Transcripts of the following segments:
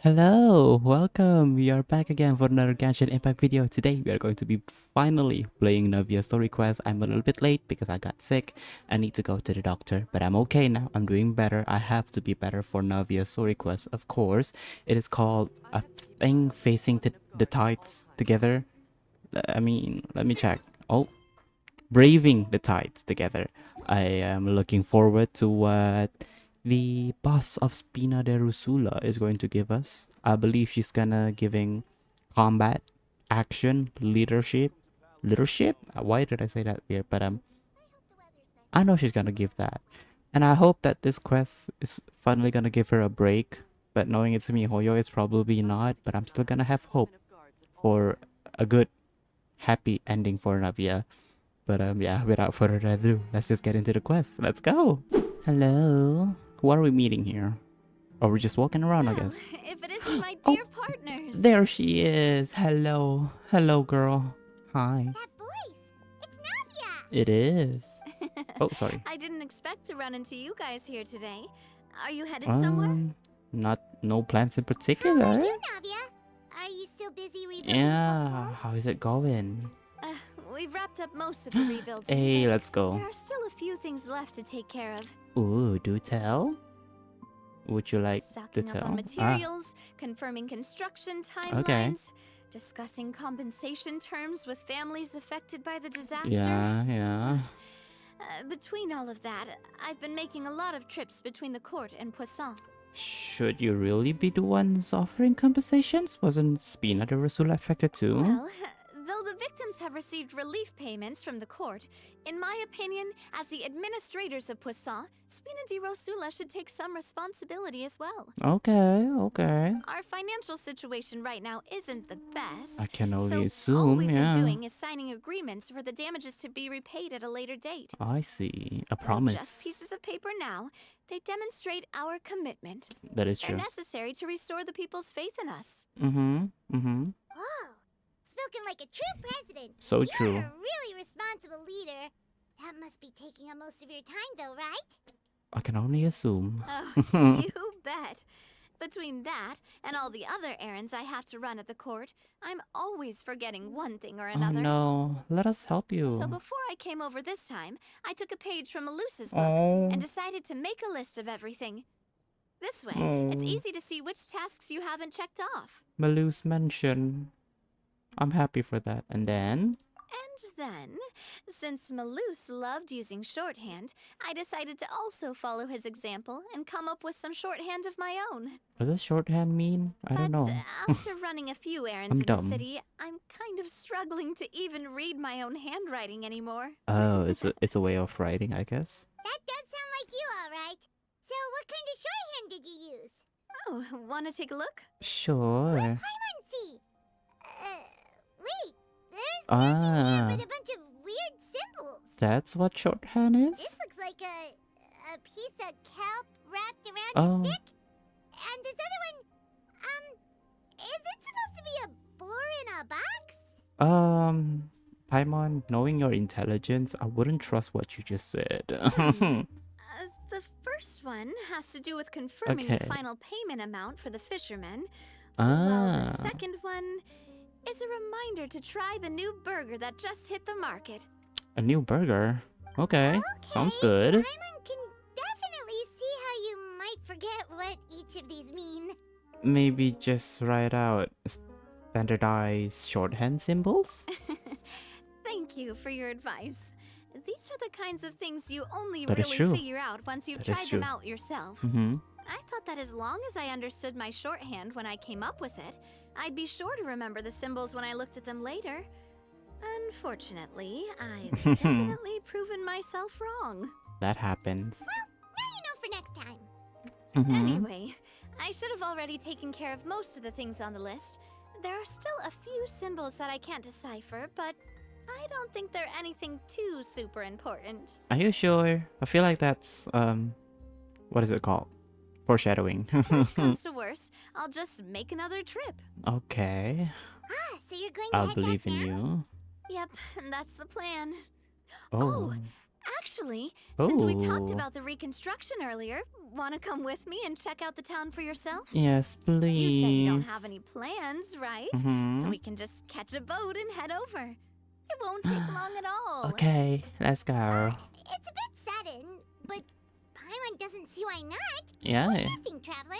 Hello, welcome. We are back again for another Genshin Impact video. Today we are going to be finally playing NAVIA story quest. I'm a little bit late because I got sick. I need to go to the doctor, but I'm okay now. I'm doing better. I have to be better for NAVIA story quest, of course. It is called a thing facing the tides together. Let me check. Oh, braving the tides together. I am looking forward to what the boss of Spina de Rusula is going to give us. I believe she's gonna giving combat, action, leadership. Leadership? Why did I say that weird? But I know she's gonna give that. And I hope that this quest is finally gonna give her a break. But knowing it's Mihoyo, it's probably not. But I'm still gonna have hope for a good, happy ending for Navia. But yeah, without further ado, let's just get into the quest. Let's go. Hello. Who are we meeting here? Or we're just walking around, I guess. If it isn't my Oh, dear partners. there she is. Hello. Hello, girl. Hi. That voice. It's Navia. It is. Oh, sorry. I didn't expect to run into you guys here today. Are you headed somewhere? Not no plans in How particular. about you, Navia? Are you still busy rebuilding Yeah. How is it going? We've wrapped up most of the rebuilding. Hey, but let's go. There are still a few things left to take care of. Ooh, do tell. Would you like to Stocking up tell? on materials, confirming construction timelines, discussing compensation terms with families affected by the disaster. Yeah. Between all of that, I've been making a lot of trips between the court and Poisson. Should you really be the ones offering compensations? Wasn't Spina de Rusula affected too? Well, though the victims have received relief payments from the court, in my opinion, as the administrators of Poisson, Spina di Rosula should take some responsibility as well. Okay. Our financial situation right now isn't the best. I can only so assume, all we've yeah. been doing is signing agreements for the damages to be repaid at a later date. I see. A They're promise. just pieces of paper now. They demonstrate our commitment. That is They're true. necessary to restore the people's faith in us. Oh, spoken like a true president. So You're true. a really responsible leader. That must be taking up most of your time, though, right? I can only assume. Oh, you bet. Between that and all the other errands I have to run at the court, I'm always forgetting one thing or Oh another. no. Let us help you. So before I came over this time, I took a page from Melusa's book Oh. and decided to make a list of everything. This way, it's Oh. easy to see which tasks you haven't checked off. Malus mention. I'm happy for that. And then? And then, since Malus loved using shorthand, I decided to also follow his example and come up with some shorthand of my own. What does shorthand mean? I don't know. After running a few errands I'm in dumb. the city, I'm kind of struggling to even read my own handwriting anymore. Oh, it's a way of writing, I guess. That does sound like you, all right. So what kind of shorthand did you use? Oh, wanna take a look? Sure. See. Wait. There's nothing here Ah. but a bunch of weird symbols. That's what shorthand is? This looks like a piece of kelp wrapped around Oh. a stick. And this other one, is it supposed to be a boar in a box? Paimon, knowing your intelligence, I wouldn't trust what you just said. The first one has to do with confirming the Okay. final payment amount for the fishermen. While the Ah. second one is a reminder to try the new burger that just hit the market. A new burger. Okay. Sounds Okay, good. Paimon can definitely see how you might forget what each of these mean. Maybe just write out standardized shorthand symbols? Thank you for your advice. These are the kinds of things you only That is really true. figure out once you've That is tried them true. out yourself. Mm-hmm. I thought that as long as I understood my shorthand when I came up with it, I'd be sure to remember the symbols when I looked at them later. Unfortunately, I've definitely proven myself wrong. That happens. Now you know for next time. Mm-hmm. Anyway, I should have already taken care of most of the things on the list. There are still a few symbols that I can't decipher, but I don't think they're anything too super important. Are you sure? I feel like that's what is it called? Foreshadowing. Worst comes to worst, I'll just make another trip. Okay. So you're going to I'll head believe back in now? you. Yep, that's the plan. Oh. Actually, since we talked Oh. about the reconstruction earlier, want to come with me and check out the town for yourself? Yes, please. You said you don't have any plans, right? So Mm-hmm. we can just catch a boat and head over. It won't take long at all. Okay, let's go. It's a bit sudden, but Paimon doesn't see why not. Yeah, What do you think, traveler?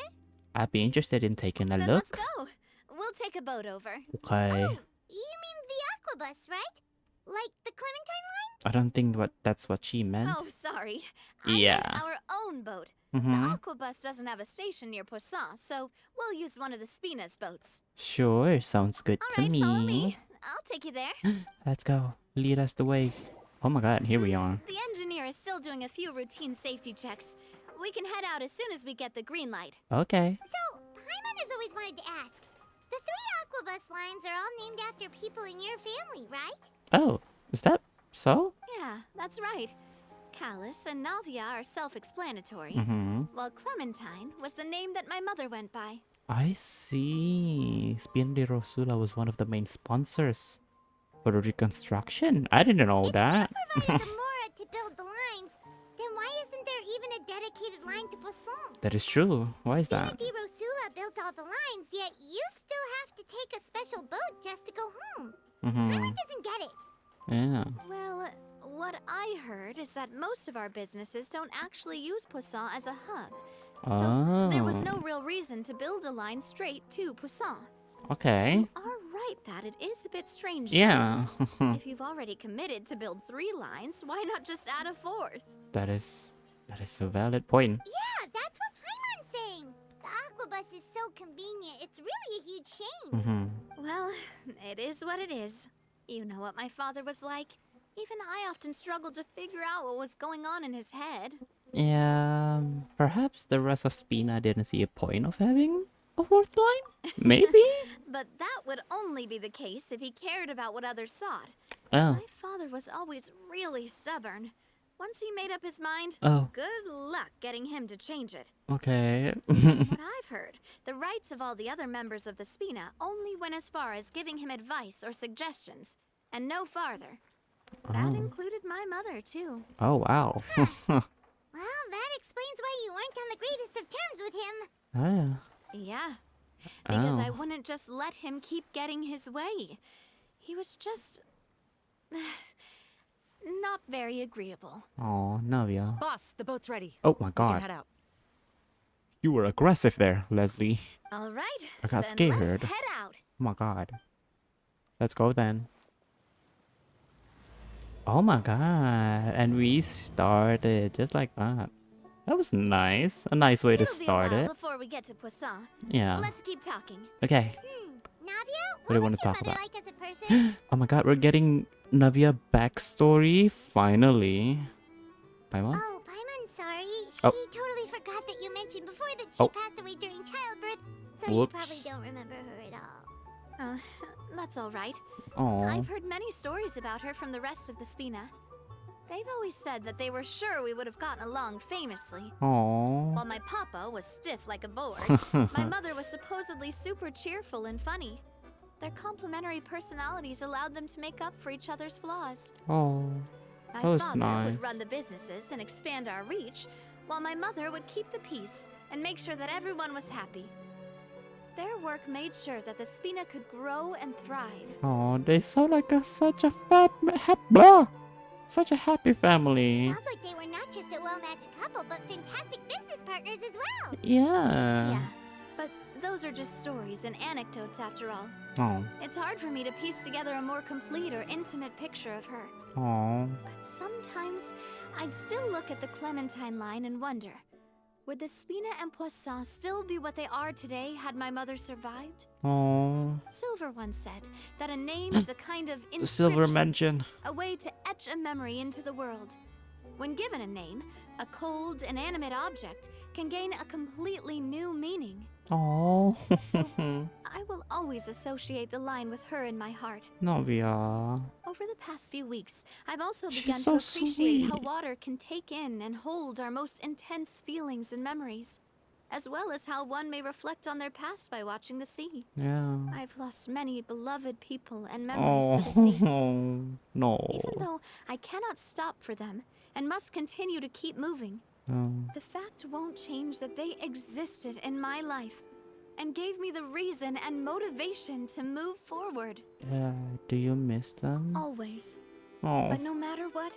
I'd be interested in taking a Then look. let's go. We'll take a boat over. Okay. Oh, you mean the aquabus, right? Like the Clementine line? I don't think that's what she meant. Oh, sorry. I Yeah. meant our own boat. Mm-hmm. The aquabus doesn't have a station near Poisson, so we'll use one of the Spina's boats. Sure, sounds good All to right, me. follow me. I'll take you there. Let's go. Lead us the way. Oh my god, here we are. The engineer is still doing a few routine safety checks. We can head out as soon as we get the green light. Okay. So, Paimon has always wanted to ask. The 3 aquabus lines are all named after people in your family, right? Oh, is that so? Yeah, that's right. Callus and Navia are self-explanatory, Mm-hmm. while Clementine was the name that my mother went by. I see. Spina de Rosula was one of the main sponsors for the reconstruction. I didn't know that. Provided the Mora to build the lines, then why isn't there even a dedicated line to Poisson? That is true. Why is Spina that? di Rosula built all the lines, yet you still have to take a special boat just to go home. Mm-hmm. Paimon doesn't get it. Yeah. Well, what I heard is that most of our businesses don't actually use Poisson as a hub. So there was no Oh. real reason to build a line straight to Poisson. Okay. You are right that it is a bit strange. though. Yeah. If you've already committed to build 3 lines, why not just add a 4th? that is a valid point. Yeah, that's what Paimon's saying. The aquabus is so convenient, it's really a huge shame. Mm-hmm. Well, it is what it is. You know what my father was like. Even I often struggled to figure out what was going on in his head. Yeah. Perhaps the rest of Spina didn't see a point of having a fourth line? Maybe? But that would only be the case if he cared about what others thought. Oh. My father was always really stubborn. Once he made up his mind, Oh. good luck getting him to change it. Okay. What I've heard, the rights of all the other members of the Spina only went as far as giving him advice or suggestions, and no farther. That Oh. included my mother, too. Oh, wow. Well, that explains why you weren't on the greatest of terms with him. Ah. Yeah, because I Oh. wouldn't just let him keep getting his way. He was just... not very agreeable. Oh, Navia. Boss, the boat's ready. Oh my We can god. head out. You were aggressive there, Leslie. All right, I got then scared. let's head out. Oh my god. Let's go then. Oh my god. And we started just like that. That was nice. A nice way to It'll be a start while it. before we get to Poisson. Yeah. Let's keep talking. Okay. Navia, What do you what wanna was your talk mother about? like as a person? Oh my god, we're getting Navia backstory finally. Paimon? Oh, Paimon, sorry. She Oh. totally forgot that you mentioned before that she Oh. passed away during childbirth, so Whoops. you probably don't remember her at all. That's all right. Oh. I've heard many stories about her from the rest of the Spina. They've always said that they were sure we would have gotten along famously. Oh. While my papa was stiff like a board, my mother was supposedly super cheerful and funny. Their complementary personalities allowed them to make up for each other's flaws. Oh. My That was father nice. would run the businesses and expand our reach, while my mother would keep the peace and make sure that everyone was happy. Their work made sure that the Spina could grow and thrive. Oh, they sound like such a such a happy family. Sounds like they were not just a well-matched couple, but fantastic business partners as well. Yeah. Yeah, but those are just stories and anecdotes after all. Oh. It's hard for me to piece together a more complete or intimate picture of her. Oh. But sometimes I'd still look at the Clementine line and wonder, would the Spina and Poisson still be what they are today had my mother survived? Oh. Silver once said that a name is a kind of The silver inscription, mention. a way to etch a memory into the world. When given a name, a cold, inanimate object can gain a completely new meaning. Oh. I will always associate the line with her in my heart. Navia. Over the past few weeks, I've also She's begun so to appreciate how sweet. water can take in and hold our most intense feelings and memories, as well as how one may reflect on their past by watching the sea. Yeah. I've lost many beloved people and memories to the sea. Oh. No. Even though I cannot stop for them, and must continue to keep moving. Oh. The fact won't change that they existed in my life and gave me the reason and motivation to move forward. Yeah. Do you miss them? Always. Oh. But no matter what,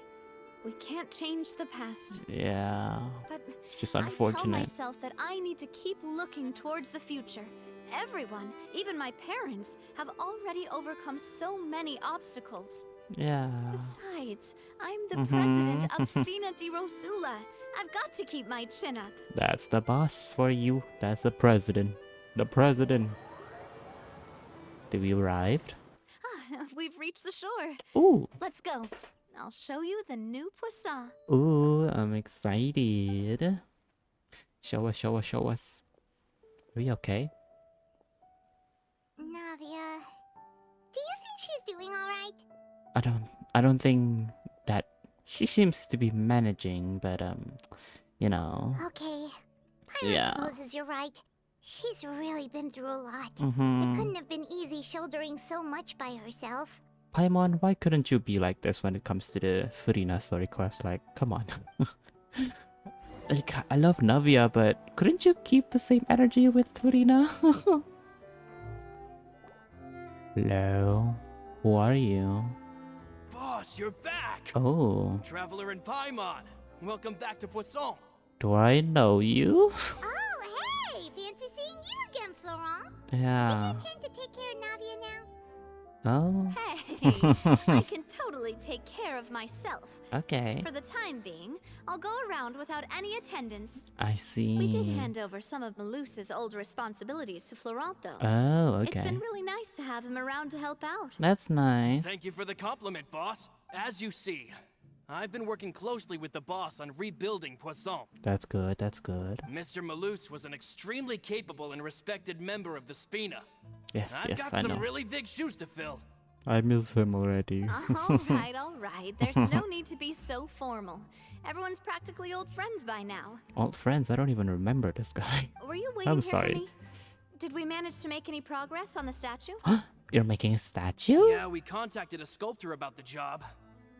we can't change the past. Yeah. But Just I tell unfortunate. myself that I need to keep looking towards the future. Everyone, even my parents, have already overcome so many obstacles. Yeah. Besides, I'm the president of Spina di Rosula. I've got to keep my chin up. That's the boss for you. That's the president. The president. Did we arrived? We've reached the shore. Ooh. Let's go. I'll show you the new poisson. Ooh, I'm excited. Show us, show us, show us. Are we okay? Navia, do you think she's doing alright? I don't think that she seems to be managing, but you know. Okay. Paimon Yeah. supposes you're right. She's really been through a lot. It Mm-hmm. couldn't have been easy shouldering so much by herself. Paimon, why couldn't you be like this when it comes to the Furina story quest? Like, come on. Like, I love Navia, but couldn't you keep the same energy with Furina? Hello? Who are you? Boss, you're back! Oh, Traveler and Paimon, welcome back to Poisson. do I know you? Oh, hey! Fancy seeing you again, Florent. Yeah. Is it your turn to take care of Navia now? Oh, Hey, I can totally take care of myself. okay. For the time being, I'll go around without any attendance. I see. We did hand over some of Malus's old responsibilities to Florent, though. Oh, It's okay. been really nice to have him around to help out. That's nice. Thank you for the compliment, boss. As you see, I've been working closely with the boss on rebuilding Poisson. That's good, that's good. Mr. Malus was an extremely capable and respected member of the Spina. Yes, I've yes, got I some know. really big shoes to fill. I miss him already. All right. There's no need to be so formal. Everyone's practically old friends by now. Old friends, I don't even remember this guy. Were you waiting I'm here sorry. for me? Did we manage to make any progress on the statue? You're making a statue? Yeah, we contacted a sculptor about the job,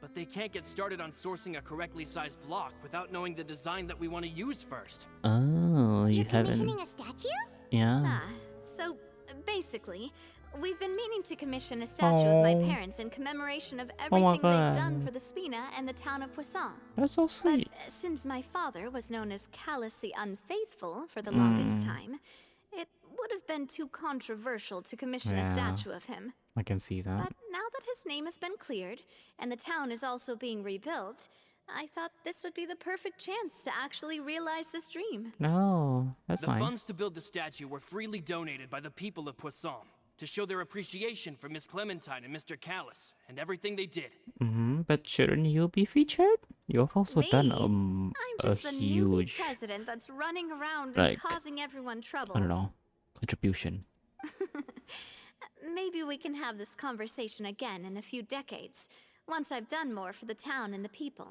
but they can't get started on sourcing a correctly sized block without knowing the design that we want to use first. Oh, you You're haven't. commissioning a statue? Yeah. So basically, we've been meaning to commission a statue of my Oh. parents in commemoration of my everything they've done God. for the Spina and the town of Poisson. That's so But sweet. since my father was known as callously unfaithful for the longest time, it would have been too controversial to commission Yeah. a statue of him. I can see that. But now that his name has been cleared and the town is also being rebuilt, I thought this would be the perfect chance to actually realize this dream. No, that's The nice. funds to build the statue were freely donated by the people of Poisson to show their appreciation for Miss Clementine and Mr. Callis and everything they did. But shouldn't you be featured? You've also done Me? I'm a just the newbie huge, president that's running around like, and causing everyone trouble. I don't know, contribution. Maybe we can have this conversation again in a few decades, once I've done more for the town and the people.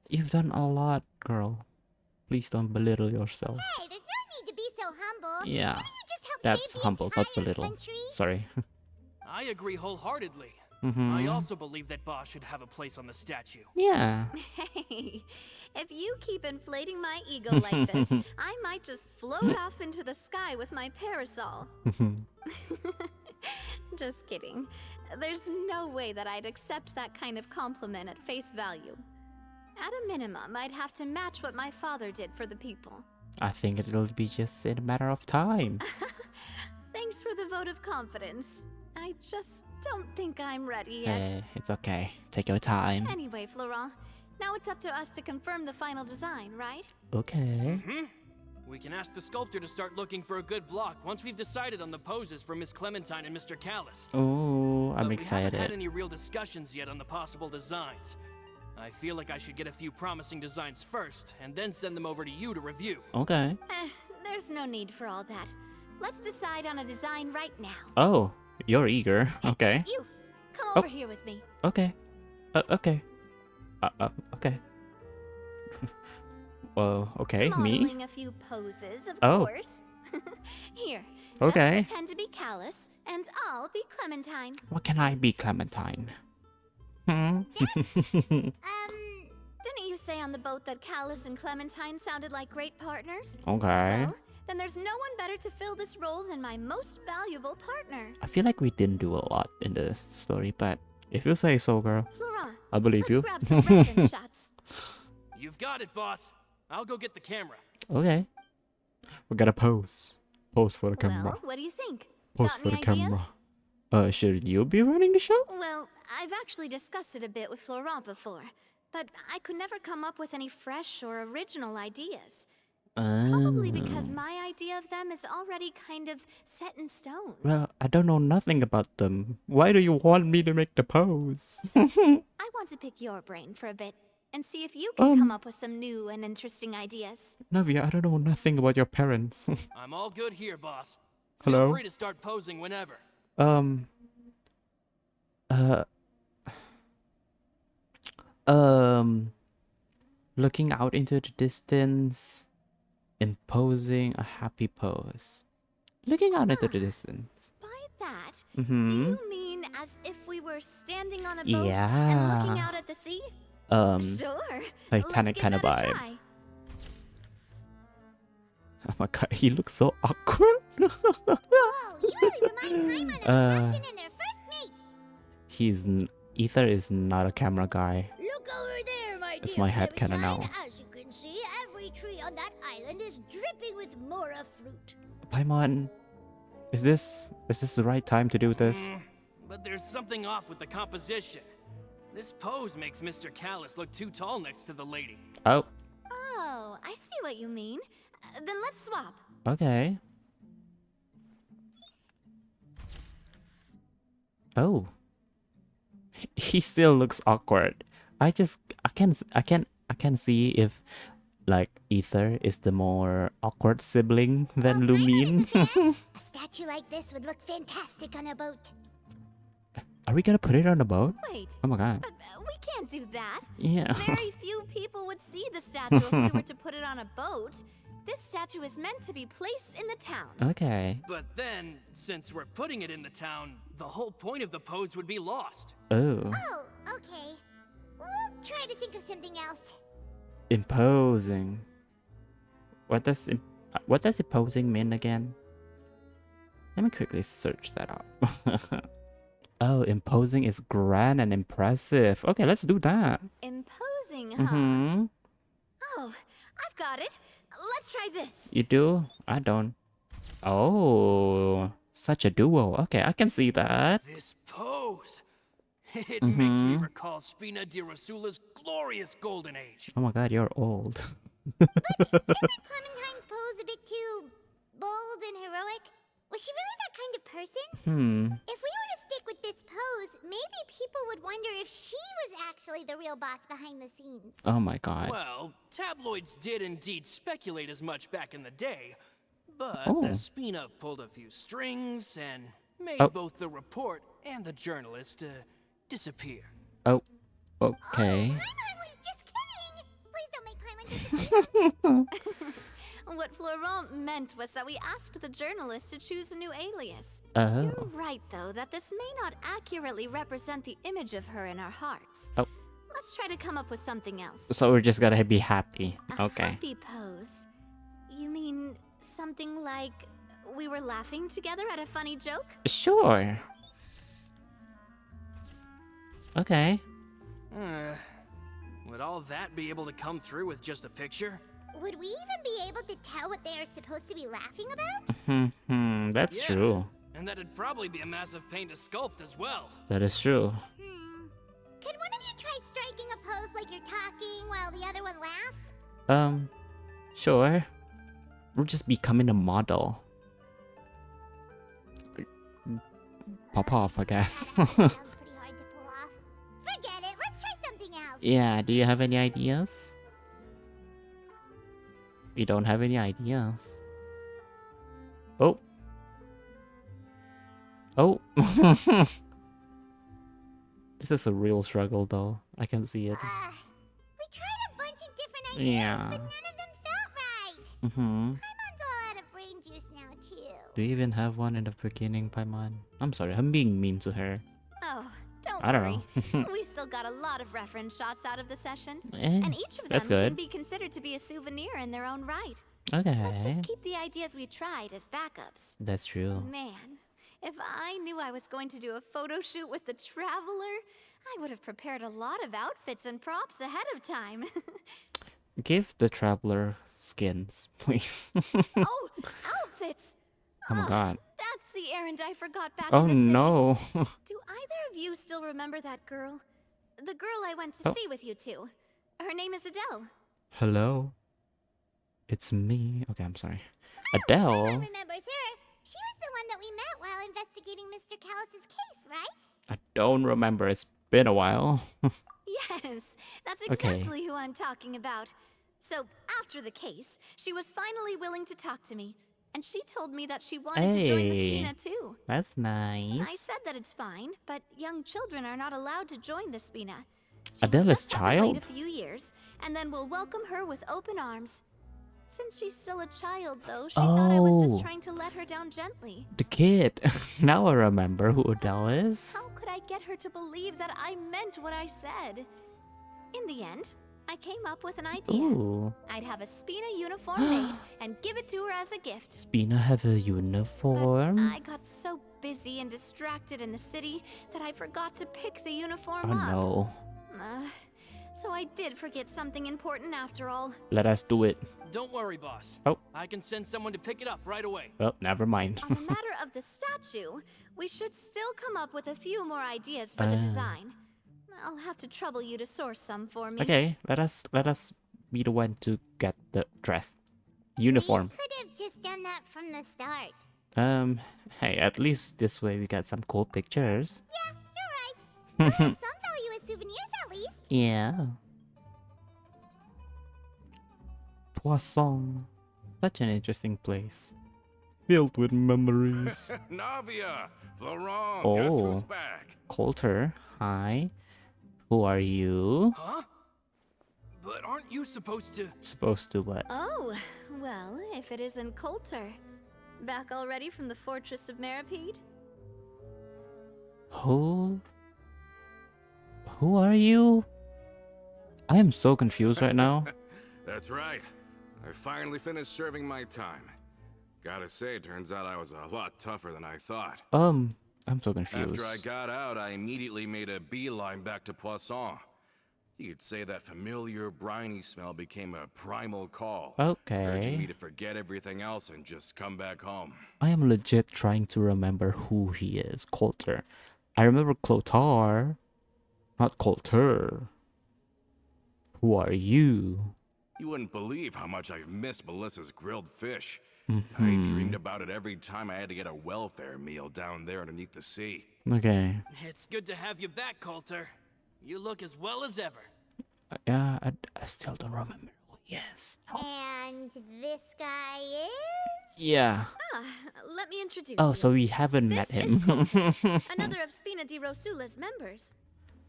You've done a lot, girl. Please don't belittle yourself. Hey, there's no need to be so humble. Yeah, Couldn't you just help that's save the humble, not entire belittle. country? Sorry. I agree wholeheartedly. Mm-hmm. I also believe that Boss should have a place on the statue. Yeah. Hey, if you keep inflating my ego like this, I might just float off into the sky with my parasol. Just kidding. There's no way that I'd accept that kind of compliment at face value. At a minimum, I'd have to match what my father did for the people. I think it'll be just a matter of time. Thanks for the vote of confidence. I just don't think I'm ready yet. Hey, it's okay. Take your time. Anyway, Florent, now it's up to us to confirm the final design, right? Okay. We can ask the sculptor to start looking for a good block once we've decided on the poses for Miss Clementine and Mr. Callis. Oh, I'm But we haven't had excited. any real discussions yet on the possible designs. I feel like I should get a few promising designs first, and then send them over to you to review. Okay. There's no need for all that. Let's decide on a design right now. Oh, you're eager. Okay. You, come Oh. over here with me. Okay. Okay. Okay. Well, okay, me? Modeling a few poses, of Oh. course. Here, Okay. just pretend to be Callus, and I'll be Clementine. What can I be, Clementine? Hmm? Didn't you say on the boat that Callus and Clementine sounded like great partners? Okay. Well, then there's no one better to fill this role than my most valuable partner. I feel like we didn't do a lot in the story, but if you say so, girl, Florent, I believe let's you. grab some reference shots. You've got it, boss. I'll go get the camera. Okay. We gotta pose. Pose for the camera. Well, what do you think? Pose Got for the any ideas? camera. Should you be running the show? Well, I've actually discussed it a bit with Florent before, but I could never come up with any fresh or original ideas. It's probably because my idea of them is already kind of set in stone. Well, I don't know nothing about them. Why do you want me to make the pose? I want to pick your brain for a bit and see if you can come up with some new and interesting ideas. Navia, I don't know nothing about your parents. I'm all good here, boss. Hello? Feel free to start posing whenever. Looking out into the distance, imposing a happy pose. Looking out into the distance. By that, Mm-hmm. do you mean as if we were standing on a boat and looking Yeah. out at the sea? Sure. Titanic kind of vibe. Oh my god, he looks so awkward. Whoa, you really remind Paimon of the captain and their first mate. Ether is not a camera guy. Look over there, my It's dear my head kinda Clementine. now. As you can see, every tree on that island is dripping with mora fruit. Paimon, is this the right time to do this? But there's something off with the composition. This pose makes Mr. Callus look too tall next to the lady. Oh, Oh, I see what you mean. Then let's swap. okay. Oh. He still looks awkward. I can see if like Ether is the more awkward sibling than Well, Paimon Lumine. is a fan. A statue like this would look fantastic on a boat. Are we gonna put it on a boat? Wait, Oh my god. but we can't do that. Yeah. Very few people would see the statue if we were to put it on a boat. This statue is meant to be placed in the town. Okay. But then, since we're putting it in the town, the whole point of the pose would be lost. Oh. Oh, okay. We'll try to think of something else. Imposing. What does imposing mean again? Let me quickly search that up. Oh, imposing is grand and impressive. Okay, let's do that. Imposing, huh? Mm-hmm. Oh, I've got it. Let's try this. You do? I don't. Oh, such a duo. Okay, I can see that. This pose. It makes me Mhm. recall Spina di Rosula's glorious golden age. Oh my god, you're old. Isn't Clementine's pose a bit too bold and heroic? Was she really that kind of person? If we were to stick with this pose, maybe people would wonder if she was actually the real boss behind the scenes. Oh my god. Well, tabloids did indeed speculate as much back in the day, but Oh. the Spina pulled a few strings and made Oh. both the report and the journalist disappear. Oh, okay. Paimon was just kidding! Please don't make Paimon disappear. What Florent meant was that we asked the journalist to choose a new alias. Oh. You're right, though, that this may not accurately represent the image of her in our hearts. Oh. Let's try to come up with something else. So we're just gonna be happy. A Okay. happy pose. You mean something like we were laughing together at a funny joke? Sure. Okay. Would all that be able to come through with just a picture? Would we even be able to tell what they are supposed to be laughing about? That's Yeah. true. And that'd probably be a massive pain to sculpt as well. That is true. Could one of you try striking a pose like you're talking while the other one laughs? Sure. We're just becoming a model. Pop off, I guess. Sounds pretty hard to pull off. Forget it, let's try something else. Yeah, do you have any ideas? We don't have any ideas. Oh. Oh. This is a real struggle though. I can see it. We tried a bunch of different ideas, Yeah. but none of them felt right. Mm-hmm. Paimon's all out of brain juice now, too. Do you even have one in the beginning, Paimon? I'm sorry, I'm being mean to her. Oh, Don't I don't worry. know. We still got a lot of reference shots out of the session. Eh, And each of them that's can good. be considered to be a souvenir in their own right. Let's just Okay. keep the ideas we tried as backups. That's true. Man, if I knew I was going to do a photo shoot with the Traveler, I would have prepared a lot of outfits and props ahead of time. Give the traveler skins, please. Oh, outfits! Oh my god. That's the errand I forgot back Oh in the city. no. Do either of you still remember that girl? The girl I went to Oh. see with you two. Her name is Adele. Hello. It's me. Okay, I'm sorry. Everyone Adele. remembers her. She was the one that we met while investigating Mr. Callus's case, right? I don't remember. It's been a while. Yes, that's Okay. exactly who I'm talking about. So, after the case, she was finally willing to talk to me. And she told me that she wanted to join the Hey. Spina too. That's nice. I said that it's fine, but young children are not allowed to join the Spina. She Adele will is just have to wait a child? few years, and then we'll welcome her with open arms. Since she's still a child, though, she thought I was Oh. just trying to let her down gently. The kid. Now I remember who Adele is. How could I get her to believe that I meant what I said? In the end, I came up with an idea. Ooh. I'd have a Spina uniform made and give it to her as a gift. Spina have a But uniform? I got so busy and distracted in the city that I forgot to pick the uniform Oh up. no. So I did forget something important after all. Let us do it. Don't worry, boss. Oh. I can send someone to pick it up right away. Well, never mind. On the matter of the statue, we should still come up with a few more ideas for the design. I'll have to trouble you to source some for me. Okay, let us be the one to get the dress. Uniform. We could have just done that from the start. Hey, at least this way we got some cool pictures. Yeah, you're right. They'll have some value as souvenirs at least. Yeah. Poisson. Such an interesting place. Filled with memories. Navia, Florent, guess who's Oh. back? Coulter, hi. Who are you? Huh? But aren't you supposed to... Supposed to what? Oh, well, if it isn't Coulter. Back already from the fortress of Meripede? Who? Who are you? I am so confused right now. That's right. I finally finished serving my time. Gotta say, turns out I was a lot tougher than I thought. I'm so confused. After I got out, I immediately made a beeline back to Poisson. You could say that familiar, briny smell became a primal call, urging me Okay. to forget everything else and just come back home. I am legit trying to remember who he is. Coulter. I remember Clotar. Not Coulter. Who are you? You wouldn't believe how much I've missed Melissa's grilled fish. Mm-hmm. I dreamed about it every time I had to get a welfare meal down there underneath the sea. Okay. It's good to have you back, Coulter. You look as well as ever. Yeah, I still don't remember who he is. And this guy is? Yeah. Ah, let me introduce Oh, you. so we haven't This met is him. Another of Spina di Rosula's members.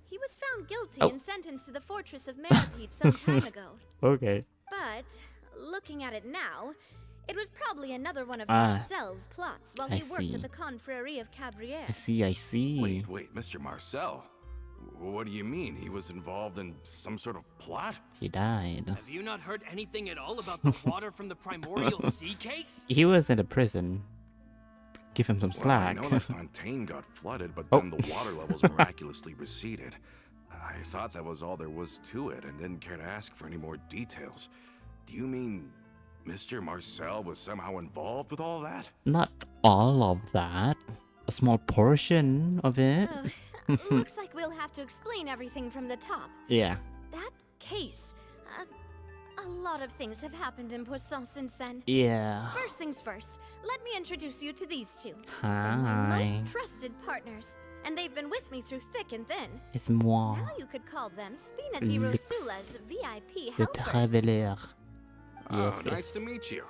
He was found guilty Oh. and sentenced to the fortress of Meripede some time ago. Okay. But, looking at it now, it was probably another one of Ah. Marcel's plots while I he worked see. at the Confrérie of Cabrières. I see. Wait, Mr. Marcel? What do you mean? He was involved in some sort of plot? He died. Have you not heard anything at all about the water from the primordial sea case? He was in a prison. Give him some Well, I slack. know that Fontaine got flooded, but Oh. then the water levels miraculously receded. I thought that was all there was to it and didn't care to ask for any more details. Do you mean Mr. Marcel was somehow involved with all that? Not all of that. A small portion of it. Looks like we'll have to explain everything from the top. Yeah. That case. A lot of things have happened in Poisson since then. Yeah. First things first, let me introduce you to these two. They're my Hi. most trusted partners, and they've been with me through thick and thin. It's moi. Now you could call them Spina di Lix. Rosula's VIP Le helpers. Traveler. Oh, Yes, nice yes. to meet you.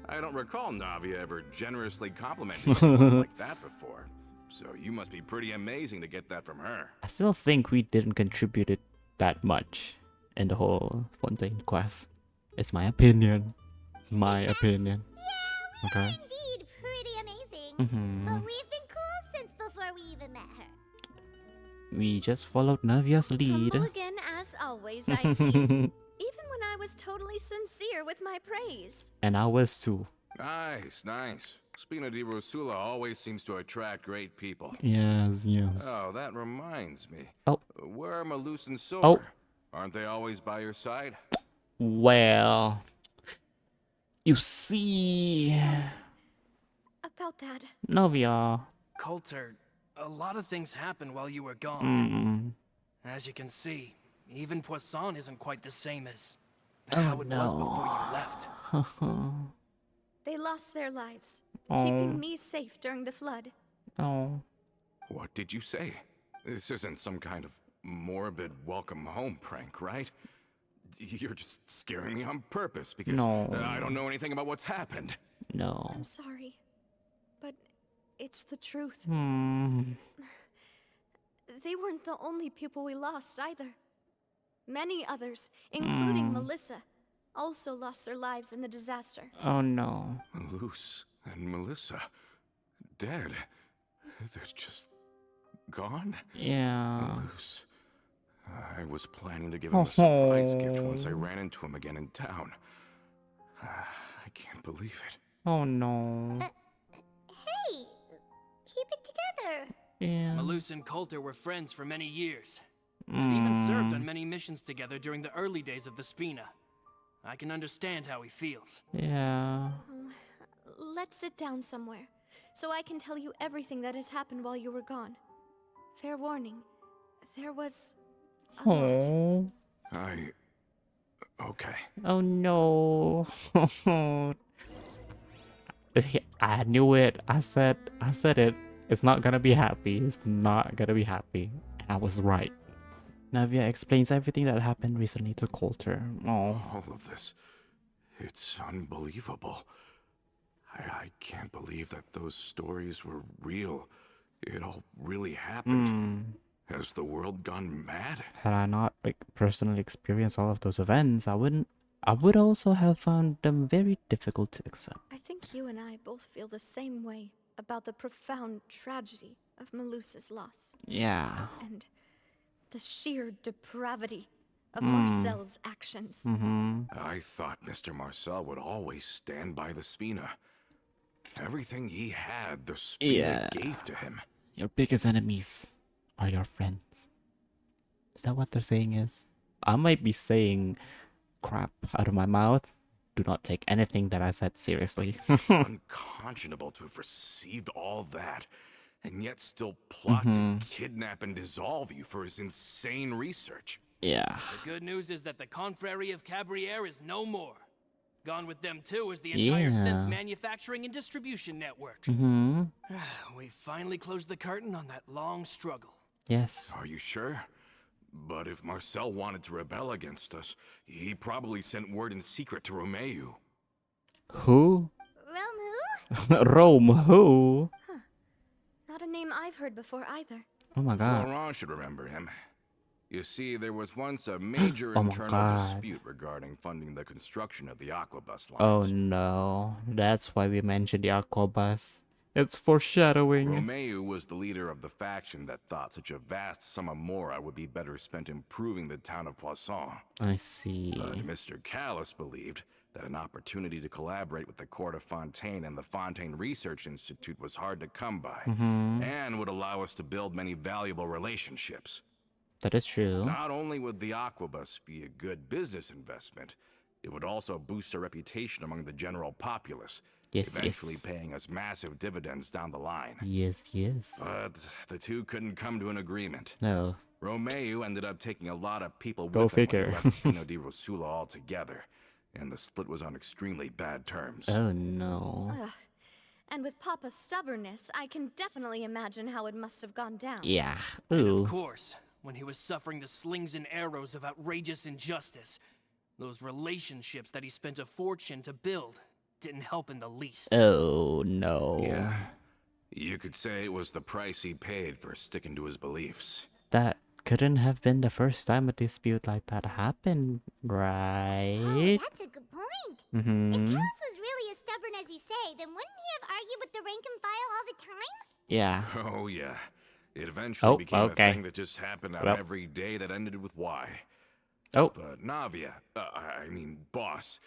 I don't recall Navia ever generously complimenting anyone like that before. So you must be pretty amazing to get that from her. I still think we didn't contribute it that much in the whole Fontaine quest. It's my opinion. My opinion. Yeah, we are indeed pretty amazing. Mm-hmm. But we've been cool since before we even met her. We just followed Navia's lead. Humble again as always, I see. Even when I was totally sincere with my praise. And I was too. Nice, nice. Spina di Rosula always seems to attract great people. Yes, yes. Oh, that reminds me. Oh. Where are Malus and Silver? Aren't they always by your side? Well, you see, About that, Navia. Coulter, a lot of things happened while you were gone. Mm. As you can see, even Poisson isn't quite the same as Oh, how it was no. before you left. they lost their lives, Oh. keeping me safe during the flood. Oh. What did you say? This isn't some kind of morbid welcome home prank, right? You're just scaring me on purpose because No. I don't know anything about what's happened. No. I'm sorry, but it's the truth. They weren't the only people we lost either. Many others, including Melissa, also lost their lives in the disaster. Oh no. Malus and Melissa, dead. They're just gone? Yeah. Malus. I was planning to give him a surprise gift once I ran into him again in town. I can't believe it. Oh no. Hey, keep it together. Yeah. Malus and Coulter were friends for many years. And even served on many missions together during the early days of the Spina. I can understand how he feels. Yeah. Let's sit down somewhere, so I can tell you everything that has happened while you were gone. Fair warning, there was a lot. Oh. Okay. Oh no. I knew it. I said it. It's not gonna be happy. It's not gonna be happy. And I was right. Navia explains everything that happened recently to Coulter. Oh. All of this. It's unbelievable. I can't believe that those stories were real. It all really happened. Has the world gone mad? Had I not personally experienced all of those events, I would also have found them very difficult to accept. I think you and I both feel the same way about the profound tragedy of Melusa's loss. Yeah. And the sheer depravity of Marcel's actions. I thought Mr. Marcel would always stand by the Spina. Everything he had, the Spina gave to him. Your biggest enemies are your friends. Is that what they're saying is? I might be saying crap out of my mouth. Do not take anything that I said seriously. It's unconscionable to have received all that, and yet still plot to kidnap and dissolve you for his insane research. Yeah. The good news is that the Confrérie of Cabriere is no more. Gone with them too is the entire synth manufacturing and distribution network. We finally closed the curtain on that long struggle. Yes. Are you sure? But if Marcel wanted to rebel against us, he probably sent word in secret to Romeu. Who? Rome who? Rome who? Not a name I've heard before either. Oh my god. Florent should remember him. You see, there was once a major Oh my internal God. dispute regarding funding the construction of the Aquabus lines. Oh no. That's why we mentioned the Aquabus. It's foreshadowing. Romeu was the leader of the faction that thought such a vast sum of mora would be better spent improving the town of Poisson. I see. But Mr. Callis believed that an opportunity to collaborate with the Court of Fontaine and the Fontaine Research Institute was hard to come by, and would allow us to build many valuable relationships. That is true. Not only would the Aquabus be a good business investment, it would also boost our reputation among the general populace, eventually paying us massive dividends down the line. Yes. But the two couldn't come to an agreement. No. Romeu ended up taking a lot of people Go with him when figure. he left Spino di Rosula altogether, and the split was on extremely bad terms. Oh no. Ugh. And with Papa's stubbornness, I can definitely imagine how it must have gone down. Yeah. And Ooh. of course, when he was suffering the slings and arrows of outrageous injustice, those relationships that he spent a fortune to build didn't help in the least. Oh no. Yeah, you could say it was the price he paid for sticking to his beliefs. That couldn't have been the first time a dispute like that happened, right? Oh, that's a good point. If Mm-hmm. Callis was really as stubborn as you say, then wouldn't he have argued with the rank and file all the time? Yeah. Oh yeah, It eventually Oh, became okay. a thing that just happened on Well. every day that ended with Y. Oh, But Navia, I mean, boss,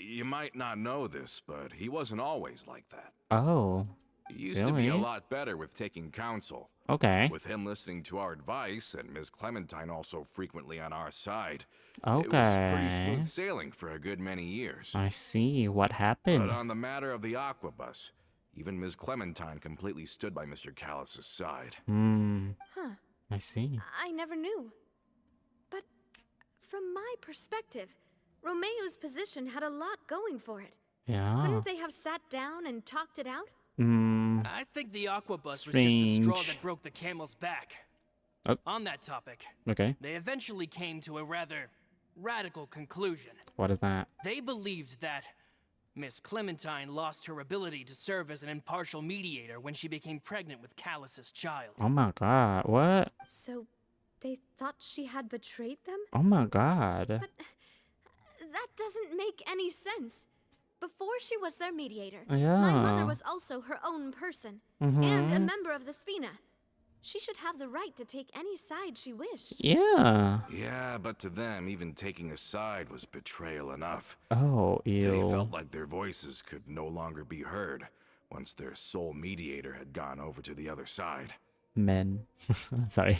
you might not know this, but he wasn't always like that. oh, He used to be a really? lot better with taking counsel. Okay, With him listening to our advice and Miss Clementine also frequently on our side, it was pretty okay. smooth sailing for a good many years. I see. What But happened? on the matter of the Aquabus, even Miss Clementine completely stood by Mr. Callus's side. Huh. I see. I never knew. But from my perspective, Romeo's position had a lot going for it. Yeah. Couldn't they have sat down and talked it out? I think the Aquabus was just the straw Strange. that broke the camel's back. Oh. On that topic, Okay. they eventually came to a rather radical conclusion. What is that? They believed that Miss Clementine lost her ability to serve as an impartial mediator when she became pregnant with Callus's child. Oh my god. What? So they thought she had betrayed them? Oh my god. That doesn't make any sense. Before she was their mediator, Yeah. my mother was also her own person and a member of the Spina. She should have the right to take any side she wished. Yeah. Yeah, but to them, even taking a side was betrayal enough. Oh, They ew. felt like their voices could no longer be heard once their sole mediator had gone over to the other side. Men. Sorry.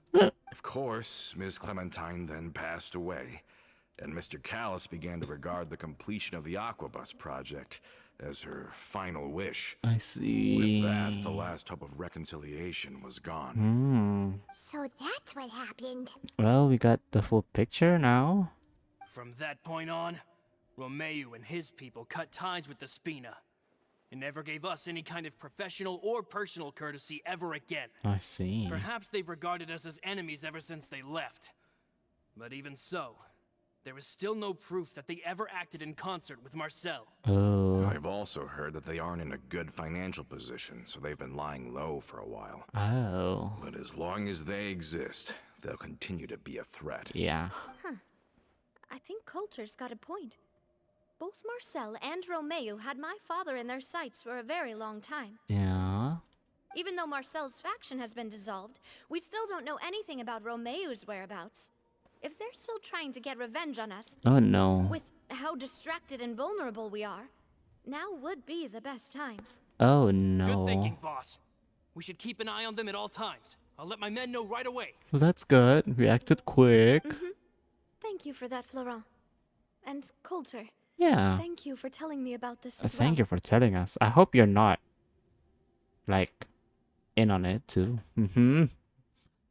Of course, Miss Clementine then passed away, and Mr. Callus began to regard the completion of the Aquabus project as her final wish. I see. With that, the last hope of reconciliation was gone. So that's what happened. Well, we got the full picture now. From that point on, Romeo and his people cut ties with the Spina and never gave us any kind of professional or personal courtesy ever again. I see. Perhaps they've regarded us as enemies ever since they left. But even so, there is still no proof that they ever acted in concert with Marcel. Oh. I've also heard that they aren't in a good financial position, so they've been lying low for a while. Oh. But as long as they exist, they'll continue to be a threat. Yeah. I think Coulter's got a point. Both Marcel and Romeo had my father in their sights for a very long time. Yeah. Even though Marcel's faction has been dissolved, we still don't know anything about Romeo's whereabouts. If they're still trying to get revenge on us, Oh no. with how distracted and vulnerable we are, now would be the best time. Oh Good no. thinking, boss. We should keep an eye on them at all times. I'll let my men know right away. That's good. We acted quick. Thank you for that, Florent. And Coulter, Yeah. thank you for telling me about this as Thank well. you for telling us. I hope you're not, like, in on it too.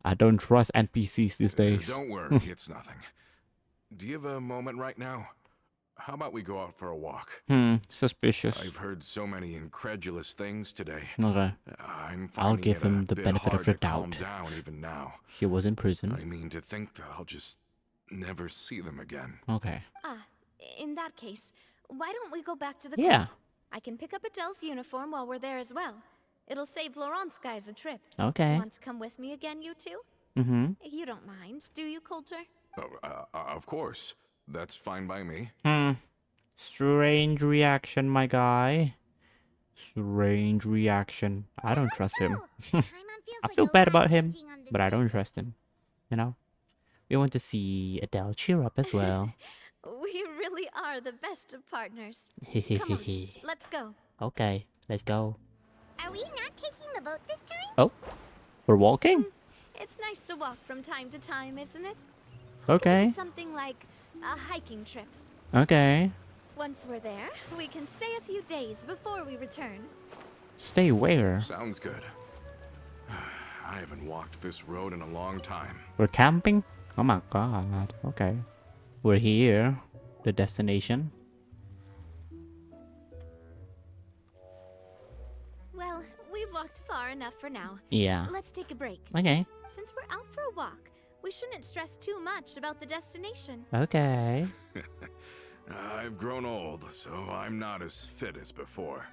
I don't trust NPCs these days. Don't worry, it's nothing. Do you have a moment right now? How about we go out for a walk? Suspicious. I've heard so many incredulous things today. Okay. I'm I'll finding give it a him the bit benefit of hard the to calm doubt. down even now. He was in prison. I mean, to think that I'll just never see them again. Okay. In that case, why don't we go back to the Yeah. court? I can pick up Adele's uniform while we're there as well. It'll save Laurent's guys a trip. Okay. Want to come with me again, you two? You don't mind, do you, Coulter? Of course. That's fine by me. Strange reaction, my guy. Strange reaction. I don't trust him. I feel bad about him, but I don't trust him. You know? We want to see Adele cheer up as well. We really are the best of partners. Come on, Hehehe. let's go. Okay, let's go. Are we not taking the boat this time? Oh, we're walking? It's nice to walk from time to time, isn't it? Okay. Something like a hiking trip. Okay. Once we're there, we can stay a few days before we return. Stay where? Sounds good. I haven't walked this road in a long time. We're camping? Oh my god. Okay. We're here. The destination. Well, we've walked far enough for now. Yeah. Let's take a break. Okay. Since we're out for a walk, we shouldn't stress too much about the destination. Okay. I've grown old, so I'm not as fit as before.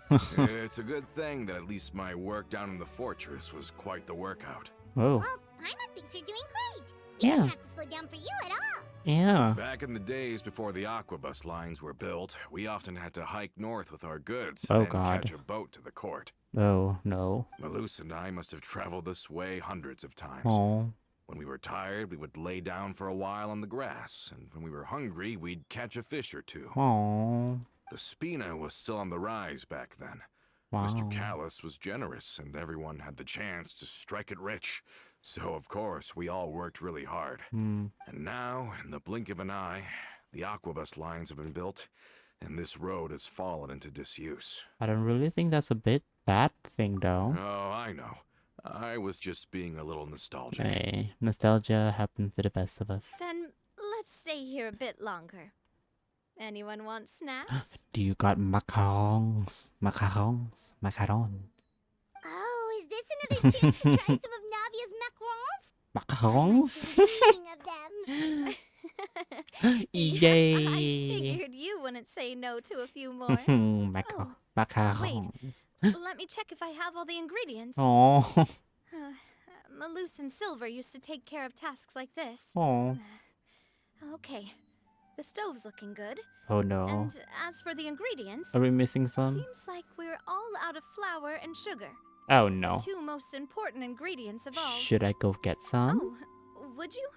It's a good thing that at least my work down in the fortress was quite the workout. Oh. Well, Paimon thinks you're doing great. Yeah. Don't have to slow down for you at all. Yeah. Back in the days before the Aquabus lines were built, we often had to hike north with our goods, Oh, then God. catch a boat to the court. Oh, no. Malus and I must have traveled this way hundreds of times. Oh. When we were tired, we would lay down for a while on the grass, and when we were hungry, we'd catch a fish or two. Oh. The Spina was still on the rise back then. Wow. Mr. Callus was generous, and everyone had the chance to strike it rich. So, of course, we all worked really hard. And now, in the blink of an eye, the aquabus lines have been built, and this road has fallen into disuse. I don't really think that's a bad thing, though. Oh, I know. I was just being a little nostalgic. Hey, nostalgia happens to the best of us. Then let's stay here a bit longer. Anyone want snacks? Do you got macarons? Macarons? Macarons? Oh, is this another chance to try some of Navia's macarons? Macarons? Dreaming of them. Yay! I figured you wouldn't say no to a few more. Oh, Macarons. Let me check if I have all the ingredients. Oh. Malus and Silver used to take care of tasks like this. Oh. Okay, the stove's looking good. Oh no. And as for the ingredients, Are we missing some? seems like we're all out of flour and sugar. Oh no. Two most important ingredients of all. Should I go get some? Oh, would you?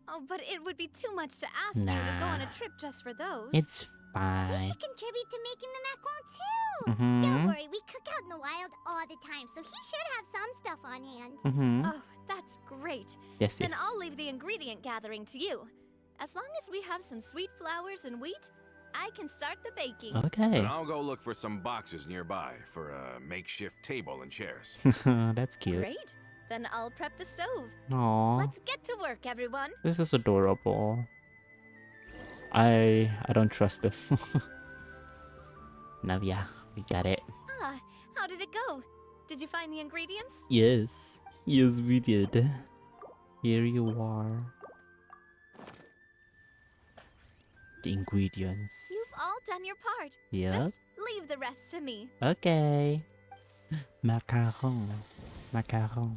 Oh, but it would be too much to ask you to go on a Nah. trip just for those. It's We fine. should contribute to making the macaron too. Mm-hmm. Don't worry, we cook out in the wild all the time, so he should have some stuff on hand. Mm-hmm. Oh, that's great. Yes, Then yes. I'll leave the ingredient gathering to you. As long as we have some sweet flowers and wheat, I can start the baking. Okay. And I'll go look for some boxes nearby for a makeshift table and chairs. That's cute. Great. Then I'll prep the stove. Aww. Let's get to work, everyone. This is adorable. I don't trust this. Navia, we got it. Ah, how did it go? Did you find the ingredients? Yes. Yes, we did. Here you are. The ingredients. You've all done your part. Yep. Just leave the rest to me. Okay. Macaron. Macaron.